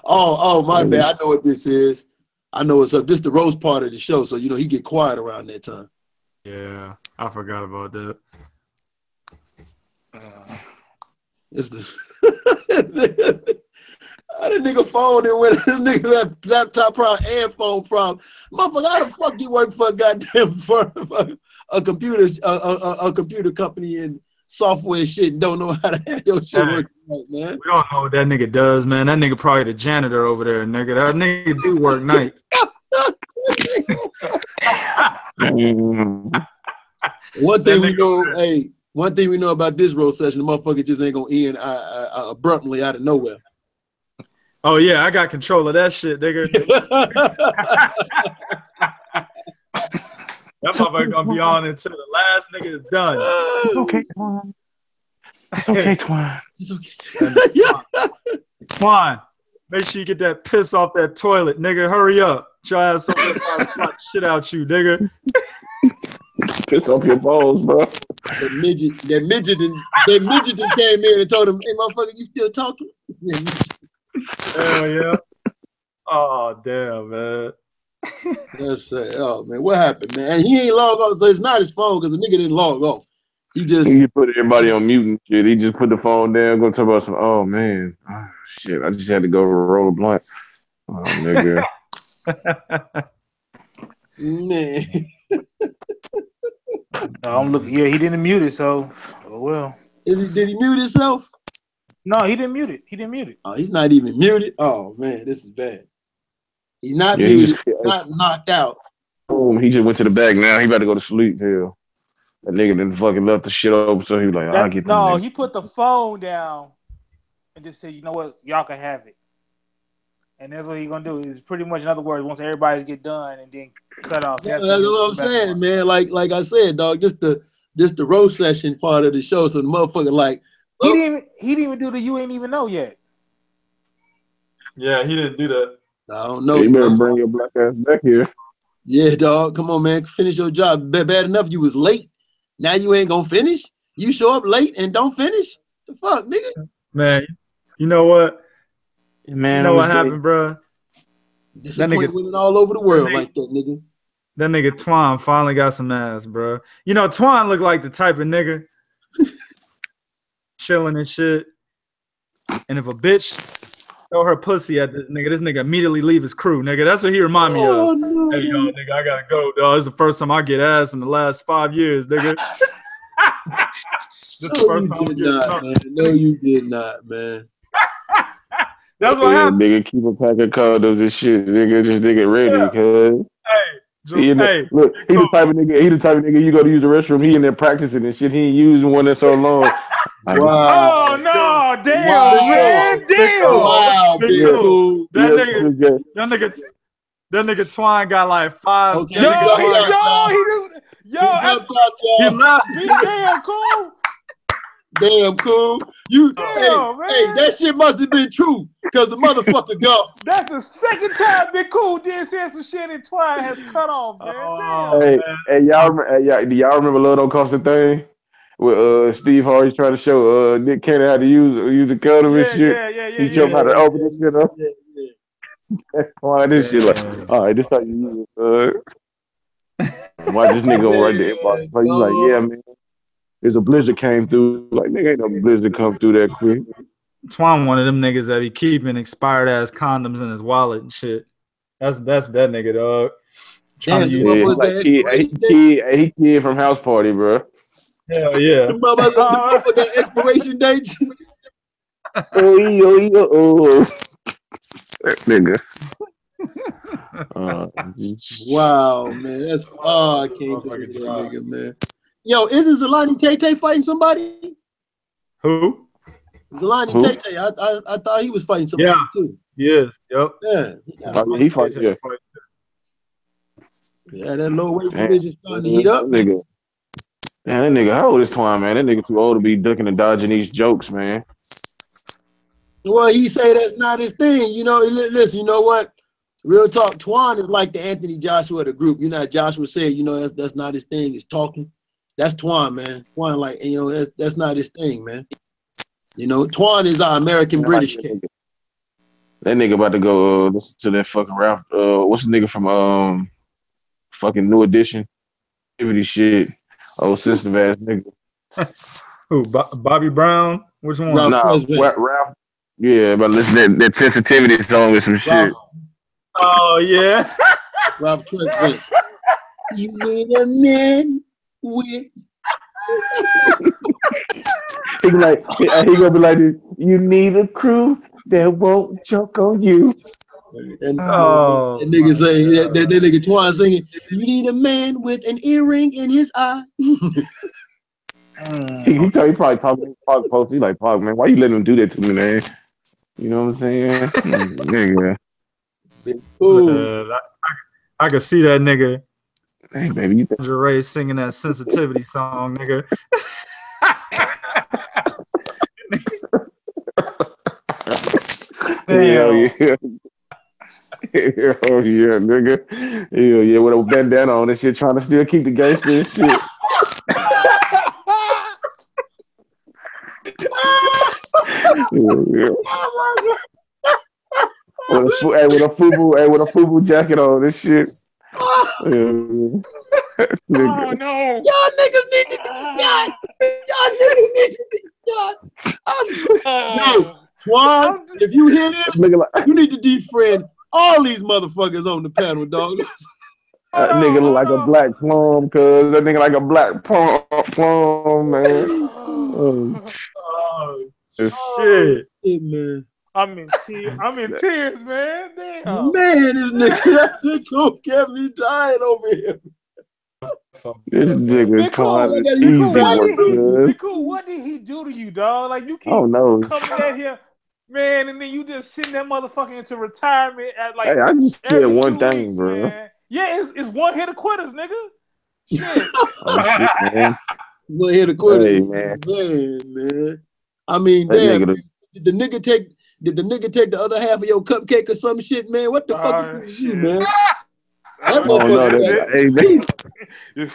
Oh, my bad. I know what this is. I know what's up. This is the roast part of the show, so he get quiet around that time. Yeah, I forgot about that. It's the how the nigga phone and when this nigga laptop problem and phone problem. Motherfucker, how the fuck you work for a goddamn for a computer company and software shit and don't know how to have your shit work right, man? We don't know what that nigga does, man. That nigga probably the janitor over there, nigga. That nigga do work nights. One thing we know about this road session, the motherfucker just ain't gonna end abruptly out of nowhere. Oh yeah, I got control of that shit, nigga. That motherfucker gonna be on until the last nigga is done. It's okay, Twan. It's okay, Twan. It's okay. Twan, make sure you get that piss off that toilet, nigga. Hurry up. Your ass over there trying to slap shit out you, nigga. Piss off your balls, bro. That midget that came in and told him, "Hey, motherfucker, you still talking?" Oh yeah. Oh damn, man. Let's say, oh man, what happened, man? And he ain't logged off, so it's not his phone because the nigga didn't log off. He put everybody on mute and shit. He just put the phone down, go talk about some. Oh man, shit! I just had to go roll a blunt. Oh nigga. Man. I'm looking. Yeah, he didn't mute it, so oh well. Did he mute himself? No, he didn't mute it. Oh, he's not even muted. Oh man, this is bad. He's not muted. He's not knocked out. Boom! He just went to the back. Now he about to go to sleep. Hell, that nigga done fucking left the shit over. So he was like, "I'll get." No, he put the phone down and just said, "You know what? Y'all can have it." And that's what he's gonna do. Is pretty much, in other words, once everybody get done and then cut off. Yeah, that's what I'm saying, man. Like I said, dog. Just the roast session part of the show. So the motherfucker like he didn't even do the you ain't even know yet. Yeah, he didn't do that. I don't know. You better bring your black ass back here. Yeah, dog. Come on, man. Finish your job. Bad enough you was late. Now you ain't gonna finish. You show up late and don't finish. The fuck, nigga. Man, you know what? Man, you know what happened, bro? That nigga winning all over the world like that, nigga. That nigga Twan finally got some ass, bro. You know, Twan look like the type of nigga chilling and shit. And if a bitch throw her pussy at this nigga immediately leave his crew, nigga. That's what he remind me of. No. Hey, yo, nigga, I gotta go, dog. This is the first time I get ass in the last 5 years, nigga. This is the first time I get man. No, you did not, man. That's what happened. Nigga, keep a pack of condoms and shit. Nigga, just nigga ready, cuz. Look, he the type of nigga you go to use the restroom, he in there practicing and shit. He ain't using one in so long. Wow. Oh no, damn, man. Damn. Wow, cool. That nigga Twan got like 5. Okay. He left. He damn cool. Damn cool. Hey, that shit must have been true because the motherfucker gone. That's the second time Big Cool did say some shit and Twine has cut off, man. Hey, do y'all remember Love Don't Cost a Thing? With Steve Harvey trying to show Nick Cannon how to use the condom and shit. Yeah. He showed him how to open this shit up. Why this shit like, all right, this how you use it. Why this nigga gonna write the inbox? He's like, yeah, man. There's a blizzard came through. Like, nigga, ain't no blizzard come through that quick. Twan one of them niggas that be keeping expired ass condoms in his wallet and shit. That's that nigga, dog. Damn, he kid from House Party, bro. Hell yeah. That expiration dates. Oh. That nigga. Wow, man. That's I can't do that nigga, man. Yo, isn't Zalani Tay fighting somebody? Who? Zelani Who? Tate, I thought he was fighting somebody too. Yes. Yep. Yeah. He fought. Yeah. Yeah, that low weight division starting to heat up. Nigga. Man, that nigga, how old is Twine, man? That nigga too old to be ducking and dodging these jokes, man. Well, he say that's not his thing. You know, listen, you know what? Real talk, Twan is like the Anthony Joshua of the group. You know, Joshua said, you know, that's not his thing. It's talking. That's Twan, man. Twan, like, you know, that's not his thing, man. You know, Twan is our American British kid. That nigga about to go listen to that fucking rap. What's the nigga from fucking New Edition? Activity shit. Old system ass nigga. Who? Bobby Brown? Which one? Ralph. Yeah, but listen to that sensitivity song with some shit. Oh yeah. Ralph Tresvant. You need a man with. he gonna be like, you need a crew that won't choke on you. And that nigga saying that nigga Twan singing, you need a man with an earring in his eye. he probably talking Park post. He like, Park, man, why you letting him do that to me, man? You know what I'm saying? Nigga. I could see that nigga. Hey, baby, you think Jerry singing that sensitivity song, nigga. Hell yeah. Hell yeah, nigga. Hell yeah, with a bandana on and shit, trying to still keep the gangster and shit. Yeah. With a FUBU jacket on this shit. Oh no! Y'all niggas need to be shot. Y'all niggas need to be shot. I swear. No, Twan, if you hear this, you need to defriend all these motherfuckers on the panel, dog. That nigga look like a black plum, cuz that nigga like a black plum, man. Shit, man. I'm in tears, man. Damn. Man, this nigga kept me dying over here. This nigga trying to easy work. What did he do to you, dog? Like you keep coming at here, man, and then you just send that motherfucker into retirement at like. Hey, I just said one thing, weeks, bro. Man. Yeah, it's one hit of quitters, nigga. Shit. Oh shit, man. One hit of quitters, hey, man. Man. I mean, damn. Did the nigga take the other half of your cupcake or some shit, man? What the fuck is you, man? That motherfucker. You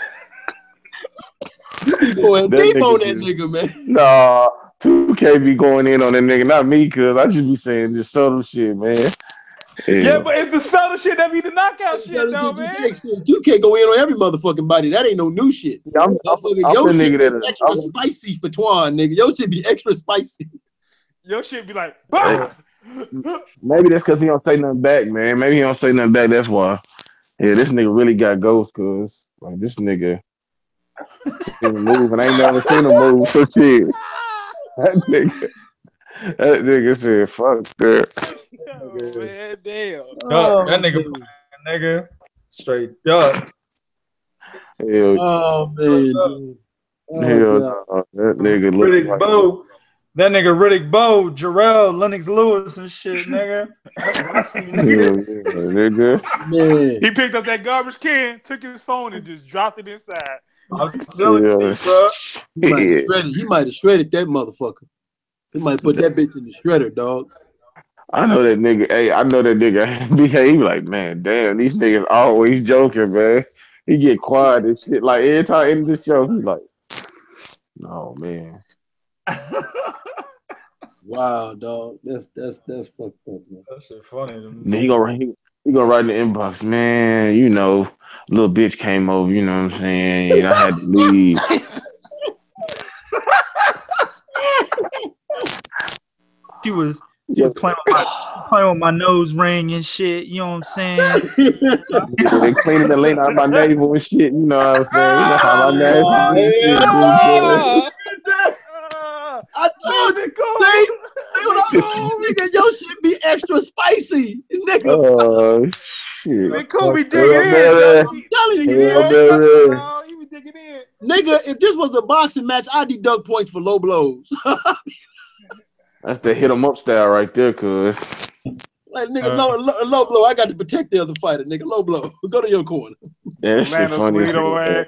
be going deep on that nigga, man. Nah, 2K be going in on that nigga, not me, cuz I just be saying just subtle shit, man. Yeah, but it's the subtle shit that be the knockout shit, though, man. 2K go in on every motherfucking body. That ain't no new shit. Yeah, I'm your shit be extra spicy for Twan, nigga. Your shit be extra spicy. Your shit be like, bah! Maybe that's because he don't say nothing back, man. Maybe he don't say nothing back. That's why. Yeah, this nigga really got ghosts, cuz like this nigga seen him move, and I ain't never seen him move for shit. That nigga said, "Fuck that." Oh, man, damn. That nigga straight duck. Hell, man. Hell no. That nigga look Riddick like Bowe. That nigga Riddick Bowe, Jarrell, Lennox Lewis and shit, nigga. Nigga. Man. He picked up that garbage can, took his phone, and just dropped it inside. I'm telling you, bro. He might have shredded that motherfucker. He might put that bitch in the shredder, dog. I know that nigga. Hey, I know that nigga. He be like, man, damn, these niggas always joking, man. He get quiet and shit. Like every time in the show, he's like, no, man. Wow, dog. That's fucked up, man. That shit funny. He gonna write in the inbox, man. You know, little bitch came over. You know what I'm saying? I had to leave. She was playing with my nose ring and shit. You know what I'm saying? They cleaning the lane out of my navel and shit. You know what I'm saying? You know how my navel. I told you, nigga, your shit be extra spicy, nigga. Oh shit! Big Cool be digging in. I'm telling you, you be digging in. Nigga, if this was a boxing match, I'd deduct points for low blows. That's the hit 'em up style right there, cuz. Like nigga, low blow. I got to protect the other fighter, nigga. Low blow. Go to your corner. Yeah, that shit funny. Salido,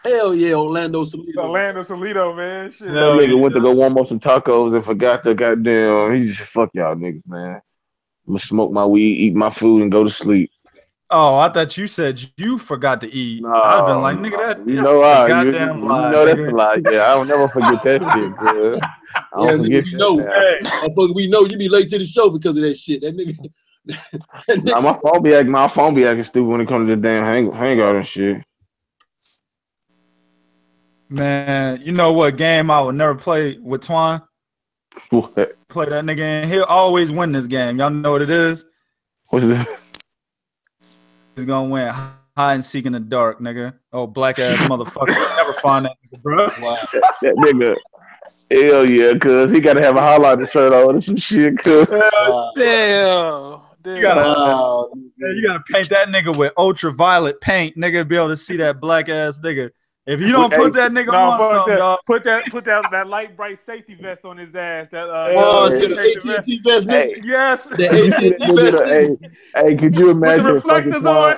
Hell yeah, Orlando Salido, man. Shit. That nigga went to go warm up some tacos and forgot the goddamn. He just fuck y'all niggas, man. I'm gonna smoke my weed, eat my food, and go to sleep. Oh, I thought you said you forgot to eat. No, I'd been like, nigga, that's goddamn lie. You know that's a lie. Yeah, I don't never forget that shit, bro. I don't forget that. We know you be late to the show because of that shit. That nigga. Nah, my phone be acting stupid when it comes to the damn hangout and shit. Man, you know what game I would never play with Twine? What? Play that nigga and he'll always win this game. Y'all know what it is? What's that? He's gonna win hide and seek in the dark, nigga. Oh, black ass motherfucker. Never find that nigga, bro. Wow. That nigga. Hell yeah, cuz he gotta have a highlighter shirt on or some shit, cuz. Damn. You gotta paint that nigga with ultraviolet paint, nigga, to be able to see that black ass nigga. If you don't put that nigga on something, dog. Put that light bright safety vest on his ass. That AT&T vest, nigga. Yes. The AT&T vest. Hey, could you imagine? With the reflectors on.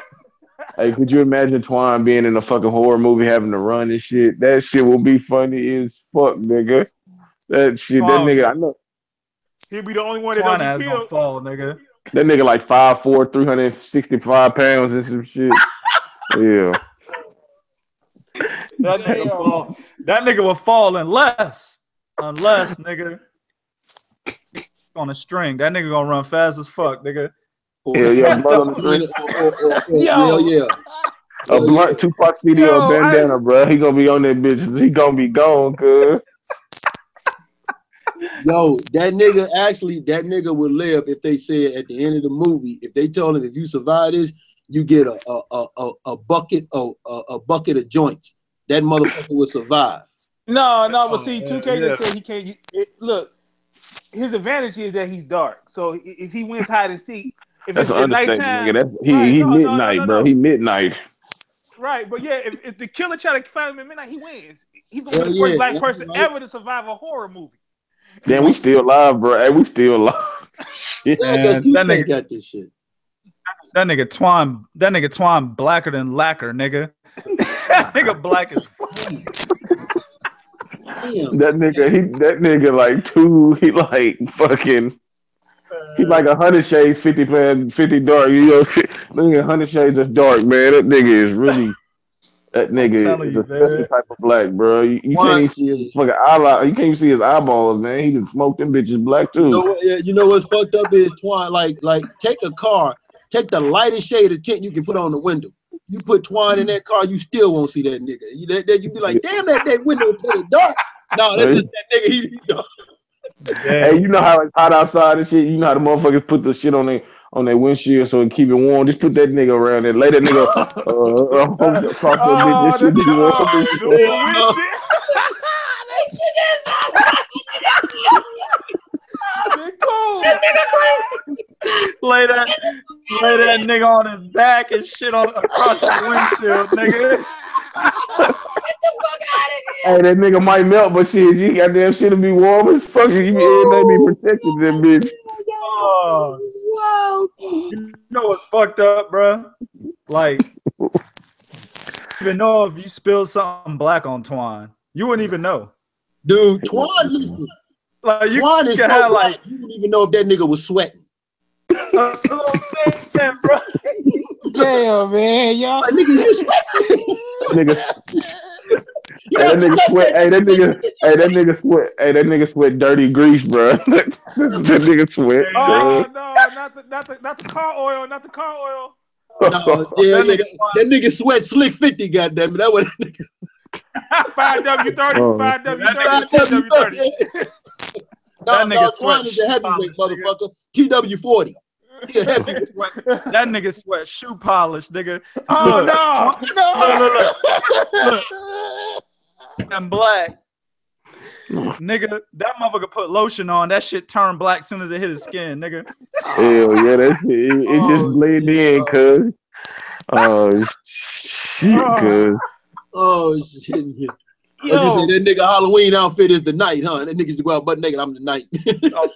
Hey, could you imagine Twine being in a fucking horror movie having to run and shit? That shit will be funny as fuck, nigga. That shit, Twine, that nigga, I know. He'll be the only one that Twine don't get killed. Fall, nigga. That nigga like 5'4", 365 pounds and some shit. Yeah. That nigga will fall unless nigga on a string. That nigga gonna run fast as fuck, nigga. Hell yeah, blood on the string. Hell yeah. A blunt Tupac CD or bandana, bro. He gonna be on that bitch. He gonna be gone, cuz. Yo, that nigga would live if they said at the end of the movie, if they told him if you survive this, you get a bucket of joints. That motherfucker will survive. No, but see, 2K just said he can't. Look, his advantage is that he's dark. So if he wins hide and seek, if that's it's at nighttime, he midnight, bro. He midnight. Right, but yeah, if the killer try to find him at midnight, he wins. He's gonna be the first black person ever to survive a horror movie. Damn, we still alive, bro. Hey, we still alive. That nigga got this shit. That nigga Twine blacker than lacquer, nigga. That nigga black as fuck. That nigga like two, he like fucking, he like 100 shades, 50 dark. You know, nigga 100 shades of dark, man. That nigga is really, that nigga is a special type of black, bro. You can't even see his fucking eyelid. You can't even see his eyeballs, man. He can smoke them bitches black too. You know what's fucked up is Twine. Like take a car, take the lightest shade of tint you can put on the window. You put Twine in that car, you still won't see that nigga. You be like, damn, that window to the dark. No, that's just that nigga. He dark. Hey, you know how it's hot outside and shit. You know how the motherfuckers put the shit on their windshield so it keep it warm. Just put that nigga around there. Lay that nigga across the bitch. That shit be warm. Lay that nigga on his back and shit on across the windshield, nigga. Get the fuck out of here. Hey, that nigga might melt, but shit, you goddamn shit'll be warm as fuck. You be protected, that bitch. Oh, Whoa. you know what's fucked up, bro? Like, even know if you spilled something black on Twine, you wouldn't even know. Dude, Twine, listen. Like you Twine is can so have black, like you wouldn't even know if that nigga was sweating. bro. Damn, man, y'all. Like, nigga, you sweating. That nigga sweat. Hey, that nigga sweat dirty grease, bro. That nigga sweat. Oh no, not the car oil, not the car oil. No, yeah, that nigga sweat slick 50, goddamn it. That was that nigga. 5W30, 5W30. No, Twine is a heavyweight, motherfucker. TW40. That nigga sweat shoe polish, nigga. Oh Look. I'm black. Nigga, that motherfucker put lotion on. That shit turned black as soon as it hit his skin, nigga. Hell yeah, that shit. It just blended in, cuz. Oh, shit, cuz. Oh, shit. As you say, that nigga Halloween outfit is the night, huh? That nigga just go out butt naked. I'm the night. I'm telling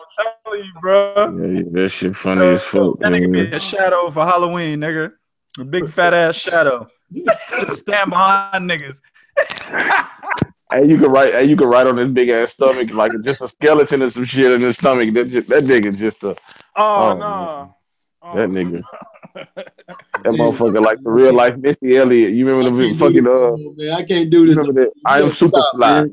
you, bro. Yeah, that shit funny as fuck. That nigga be a shadow for Halloween, nigga. A big fat ass shadow. Just stand behind niggas. And you can write on his big ass stomach like just a skeleton and some shit in his stomach. That nigga just a no. That nigga. That motherfucker like the real life Missy Elliott. You remember the fucking man, I can't do this. Remember that? I am super fly. We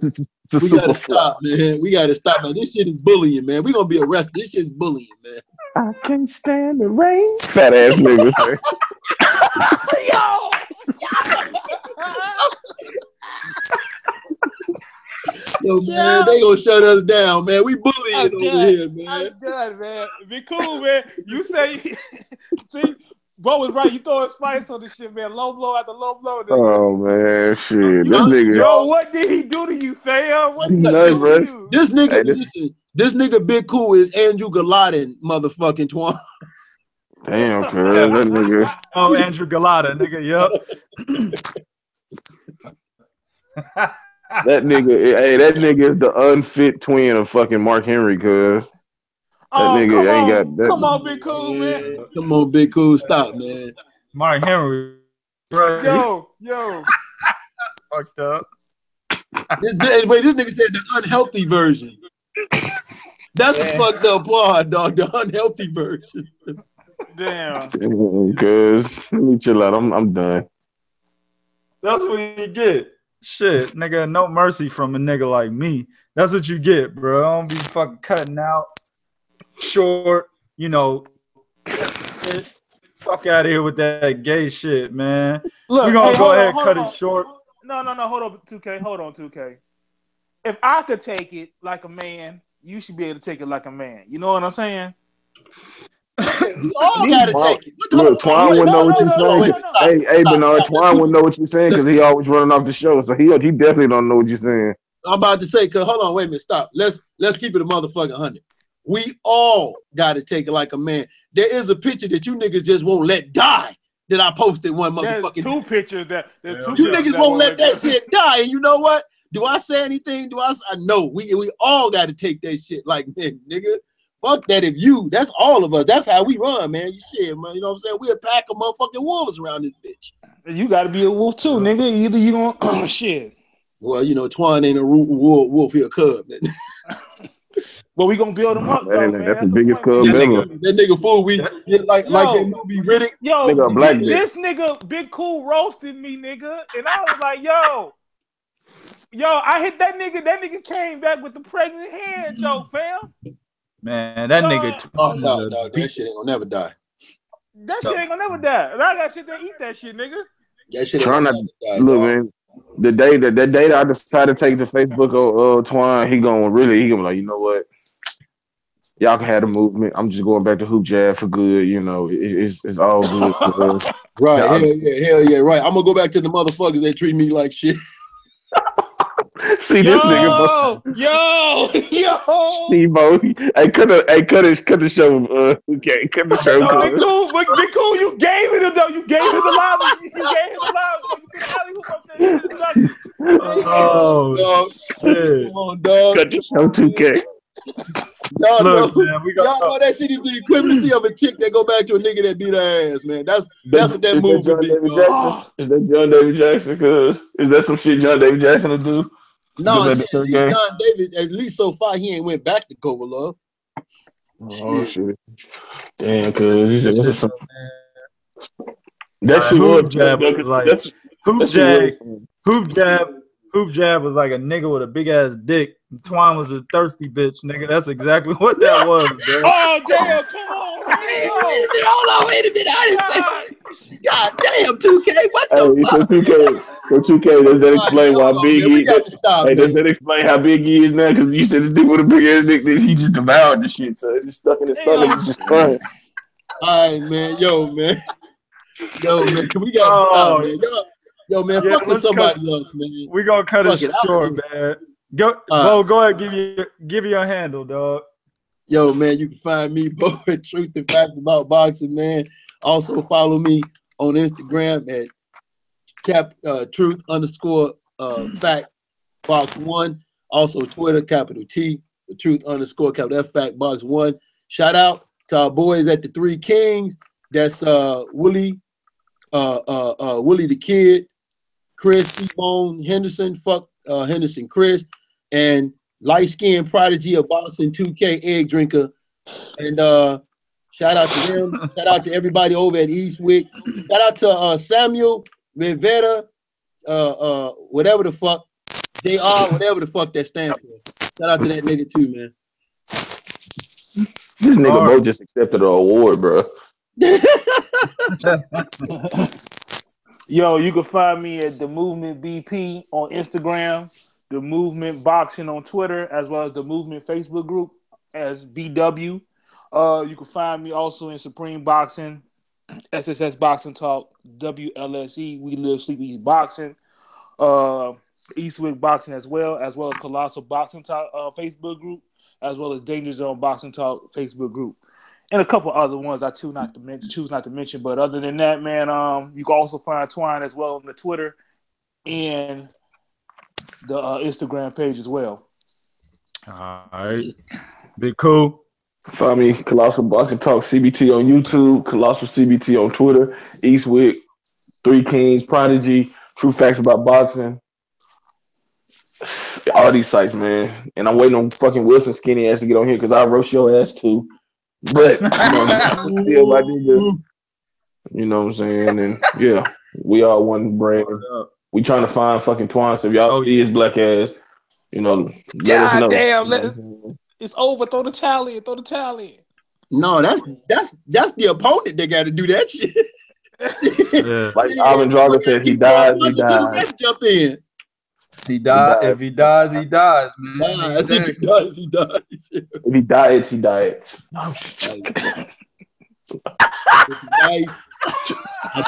gotta stop, man. We gotta stop, man. This shit is bullying, man. We gonna be arrested. This shit is bullying, man. I can't stand the rain. Fat ass nigga. Yo. Yo, man, they gonna shut us down, man. We bullying over here, man. I'm done, man. Be cool, man. You say, see, bro was right. You throwing spice on this shit, man. Low blow after low blow. Oh man, shit. This nigga. Yo, what did he do to you, fam? What did he do to you? This nigga, listen, this nigga Big Cool is Andrew Galladin, motherfucking Twan. Damn, cuz that nigga. Oh, Andrew Galata, nigga. Yup. That nigga is the unfit twin of fucking Mark Henry, cuz. That nigga ain't got that. Come on, Big Cool, man. Come on, Big Cool. Stop, man. Mark Henry. Bro. Yo. Fucked up. This nigga said the unhealthy version. That's a fucked up part, dog. The unhealthy version. Damn. Cuz, let me chill out. I'm done. That's what you get. Shit, nigga, no mercy from a nigga like me. That's what you get, bro. I don't be fucking cutting out short, you know. Fuck out of here with that gay shit, man. Look, we're gonna go ahead and cut it short. No, hold on, 2K. Hold on, 2K. If I could take it like a man, you should be able to take it like a man. You know what I'm saying? You all gotta take it. Look, Twan wouldn't know what you're saying. Hey, Bernard, Twan wouldn't know what you're saying because he always running off the show, so he definitely don't know what you're saying. I'm about to say, cause hold on, wait a minute, stop. Let's keep it a motherfucking 100. We all gotta take it like a man. There is a picture that you niggas just won't let die that I posted one motherfucking. There's two pictures that you niggas won't let that shit die, and you know what? Do I say anything? I know we all gotta take that shit like men, nigga. Fuck that if you, that's all of us. That's how we run, man. Shit, man. You know what I'm saying? We a pack of motherfucking wolves around this bitch. You gotta be a wolf too, nigga. Either you gonna shit. Well, you know, Twan ain't a wolf, he a cub. But we gonna build him up, though, man. That's the biggest cub ever. That nigga fool, we like that movie Riddick. Yo, nigga, black this nigga Big Cool roasted me, nigga. And I was like, yo, I hit that nigga. That nigga came back with the pregnant hand joke, fam. Man, that nigga. Oh no, that shit ain't gonna never die. That shit ain't gonna never die. And I gotta sit there and eat that shit, nigga. That shit ain't gonna die. Look, man. The day that I decided to take to Facebook or Twan, he gonna be like, you know what? Y'all can have the movement. I'm just going back to hoop jab for good. You know, it's all good. Right? Hell yeah, right. I'm gonna go back to the motherfuckers that treat me like shit. See this nigga, yo. Steve-O. Hey, cut the show. Okay, cut the show. No, Big Cool, you gave it him though. You gave him the line. You gave him the line. Oh shit! Come on, dog. Cut the show, 2K. Y'all know that shit is the equivalency of a chick that go back to a nigga that beat her ass, man. That's what that move would be. Is that John David Jackson? Cause is that some shit John David Jackson will do? No, John David. At least so far, he ain't went back to Kovalov. Oh shit! Damn, cause he said this is some. That's hoop jab was like hoop jab was like a nigga with a big ass dick. Twan was a thirsty bitch, nigga. That's exactly what that was, bro. Oh damn! Come on, Wait a minute! I didn't say. God damn, 2K. What the fuck? So 2K, does that explain why Big E? Does that explain how Big E is now? Because you said this dude with a big ass dick, he just devoured the shit, so it's just stuck in his stomach. It's just fun. All right, man. Yo, man. Can we gotta stop, man? Yo, man, fuck with somebody else, man. We gonna cut it short, man. Go ahead, give you your handle, dog. Yo, man, you can find me, Bo, at Truth and Facts About Boxing, man. Also follow me on Instagram at Truth_Fact Box 1. Also Twitter, capital T, the truth _ capital F fact Box 1. Shout out to our boys at the Three Kings. That's Willie the Kid, Chris T-Bone Henderson, Henderson Chris, and light-skinned prodigy of boxing 2K egg drinker. And shout out to them. Shout out to everybody over at Eastwick. Shout out to Samuel Rivera, whatever the fuck. Whatever the fuck that stands for. Shout out to that nigga too, man. This nigga Bo just accepted an award, bro. Yo, you can find me at the Movement BP on Instagram, the Movement Boxing on Twitter, as well as the Movement Facebook group as BW. You can find me also in Supreme Boxing, SSS Boxing Talk, WLSE, We Live Sleep Eat Boxing, Eastwick Boxing as well as Colossal Boxing Talk Facebook group, as well as Danger Zone Boxing Talk Facebook group. And a couple other ones I choose not to mention. But other than that, man, you can also find Twine as well on the Twitter and the Instagram page as well. All right. Big cool. Find me, Colossal Boxing Talk CBT on YouTube, Colossal CBT on Twitter, Eastwick, Three Kings, Prodigy, True Facts About Boxing. All these sites, man. And I'm waiting on fucking Wilson skinny ass to get on here because I roast your ass too. But you know what I'm saying? And yeah, we all one brand. We trying to find fucking Twine. So if y'all see his black ass, let us know. Damn, it's over. Throw the towel in. No, that's the opponent that got to do that shit. Yeah. Like Andrade said, he died. Jump in. He died. If he dies, he dies, man. If he dies, he dies. If he diets, he diets. I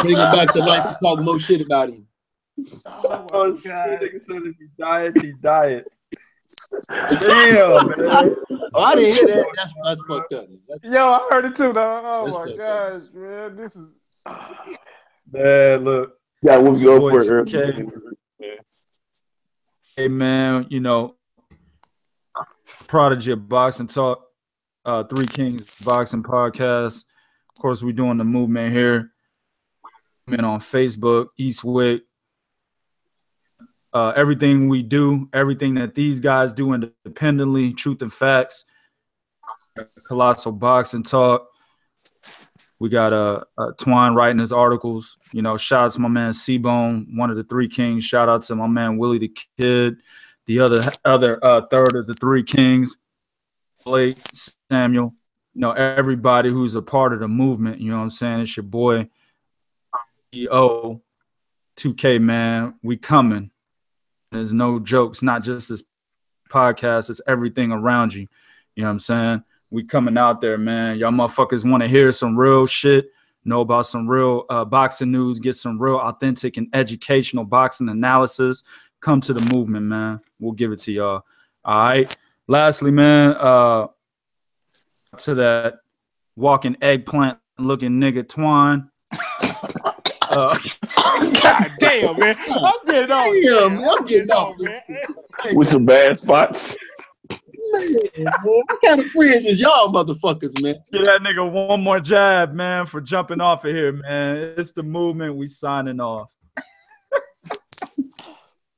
bring him back to life to talk more shit about him. Oh shit! Nigga said if he diets, he diets. Damn, man. Oh, I didn't hear that. That's fucked up. Yo, I heard it too, though. Oh my gosh, man. This is man. Look, yeah, we'll go for it. Okay. Hey man, Prodigy of Boxing Talk, Three Kings Boxing Podcast. Of course, we're doing the movement here. And on Facebook, Eastwick. Everything we do, everything that these guys do independently, Truth and Facts, Colossal Boxing Talk. We got Twine writing his articles. Shout out to my man C-Bone, one of the Three Kings. Shout out to my man Willie the Kid, the other third of the Three Kings, Blake, Samuel. Everybody who's a part of the movement. You know what I'm saying? It's your boy, EO, 2K, man. We coming. There's no jokes, not just this podcast. It's everything around you. You know what I'm saying? We coming out there, man. Y'all motherfuckers want to hear some real shit, know about some real boxing news, get some real authentic and educational boxing analysis. Come to the movement, man. We'll give it to y'all. All right. Lastly, man, to that walking eggplant looking nigga Twine. God damn, man. I'm getting off, man. With some bad spots. Man, what kind of friends is y'all motherfuckers, man? Give that nigga one more jab, man, for jumping off of here, man. It's the movement. We signing off.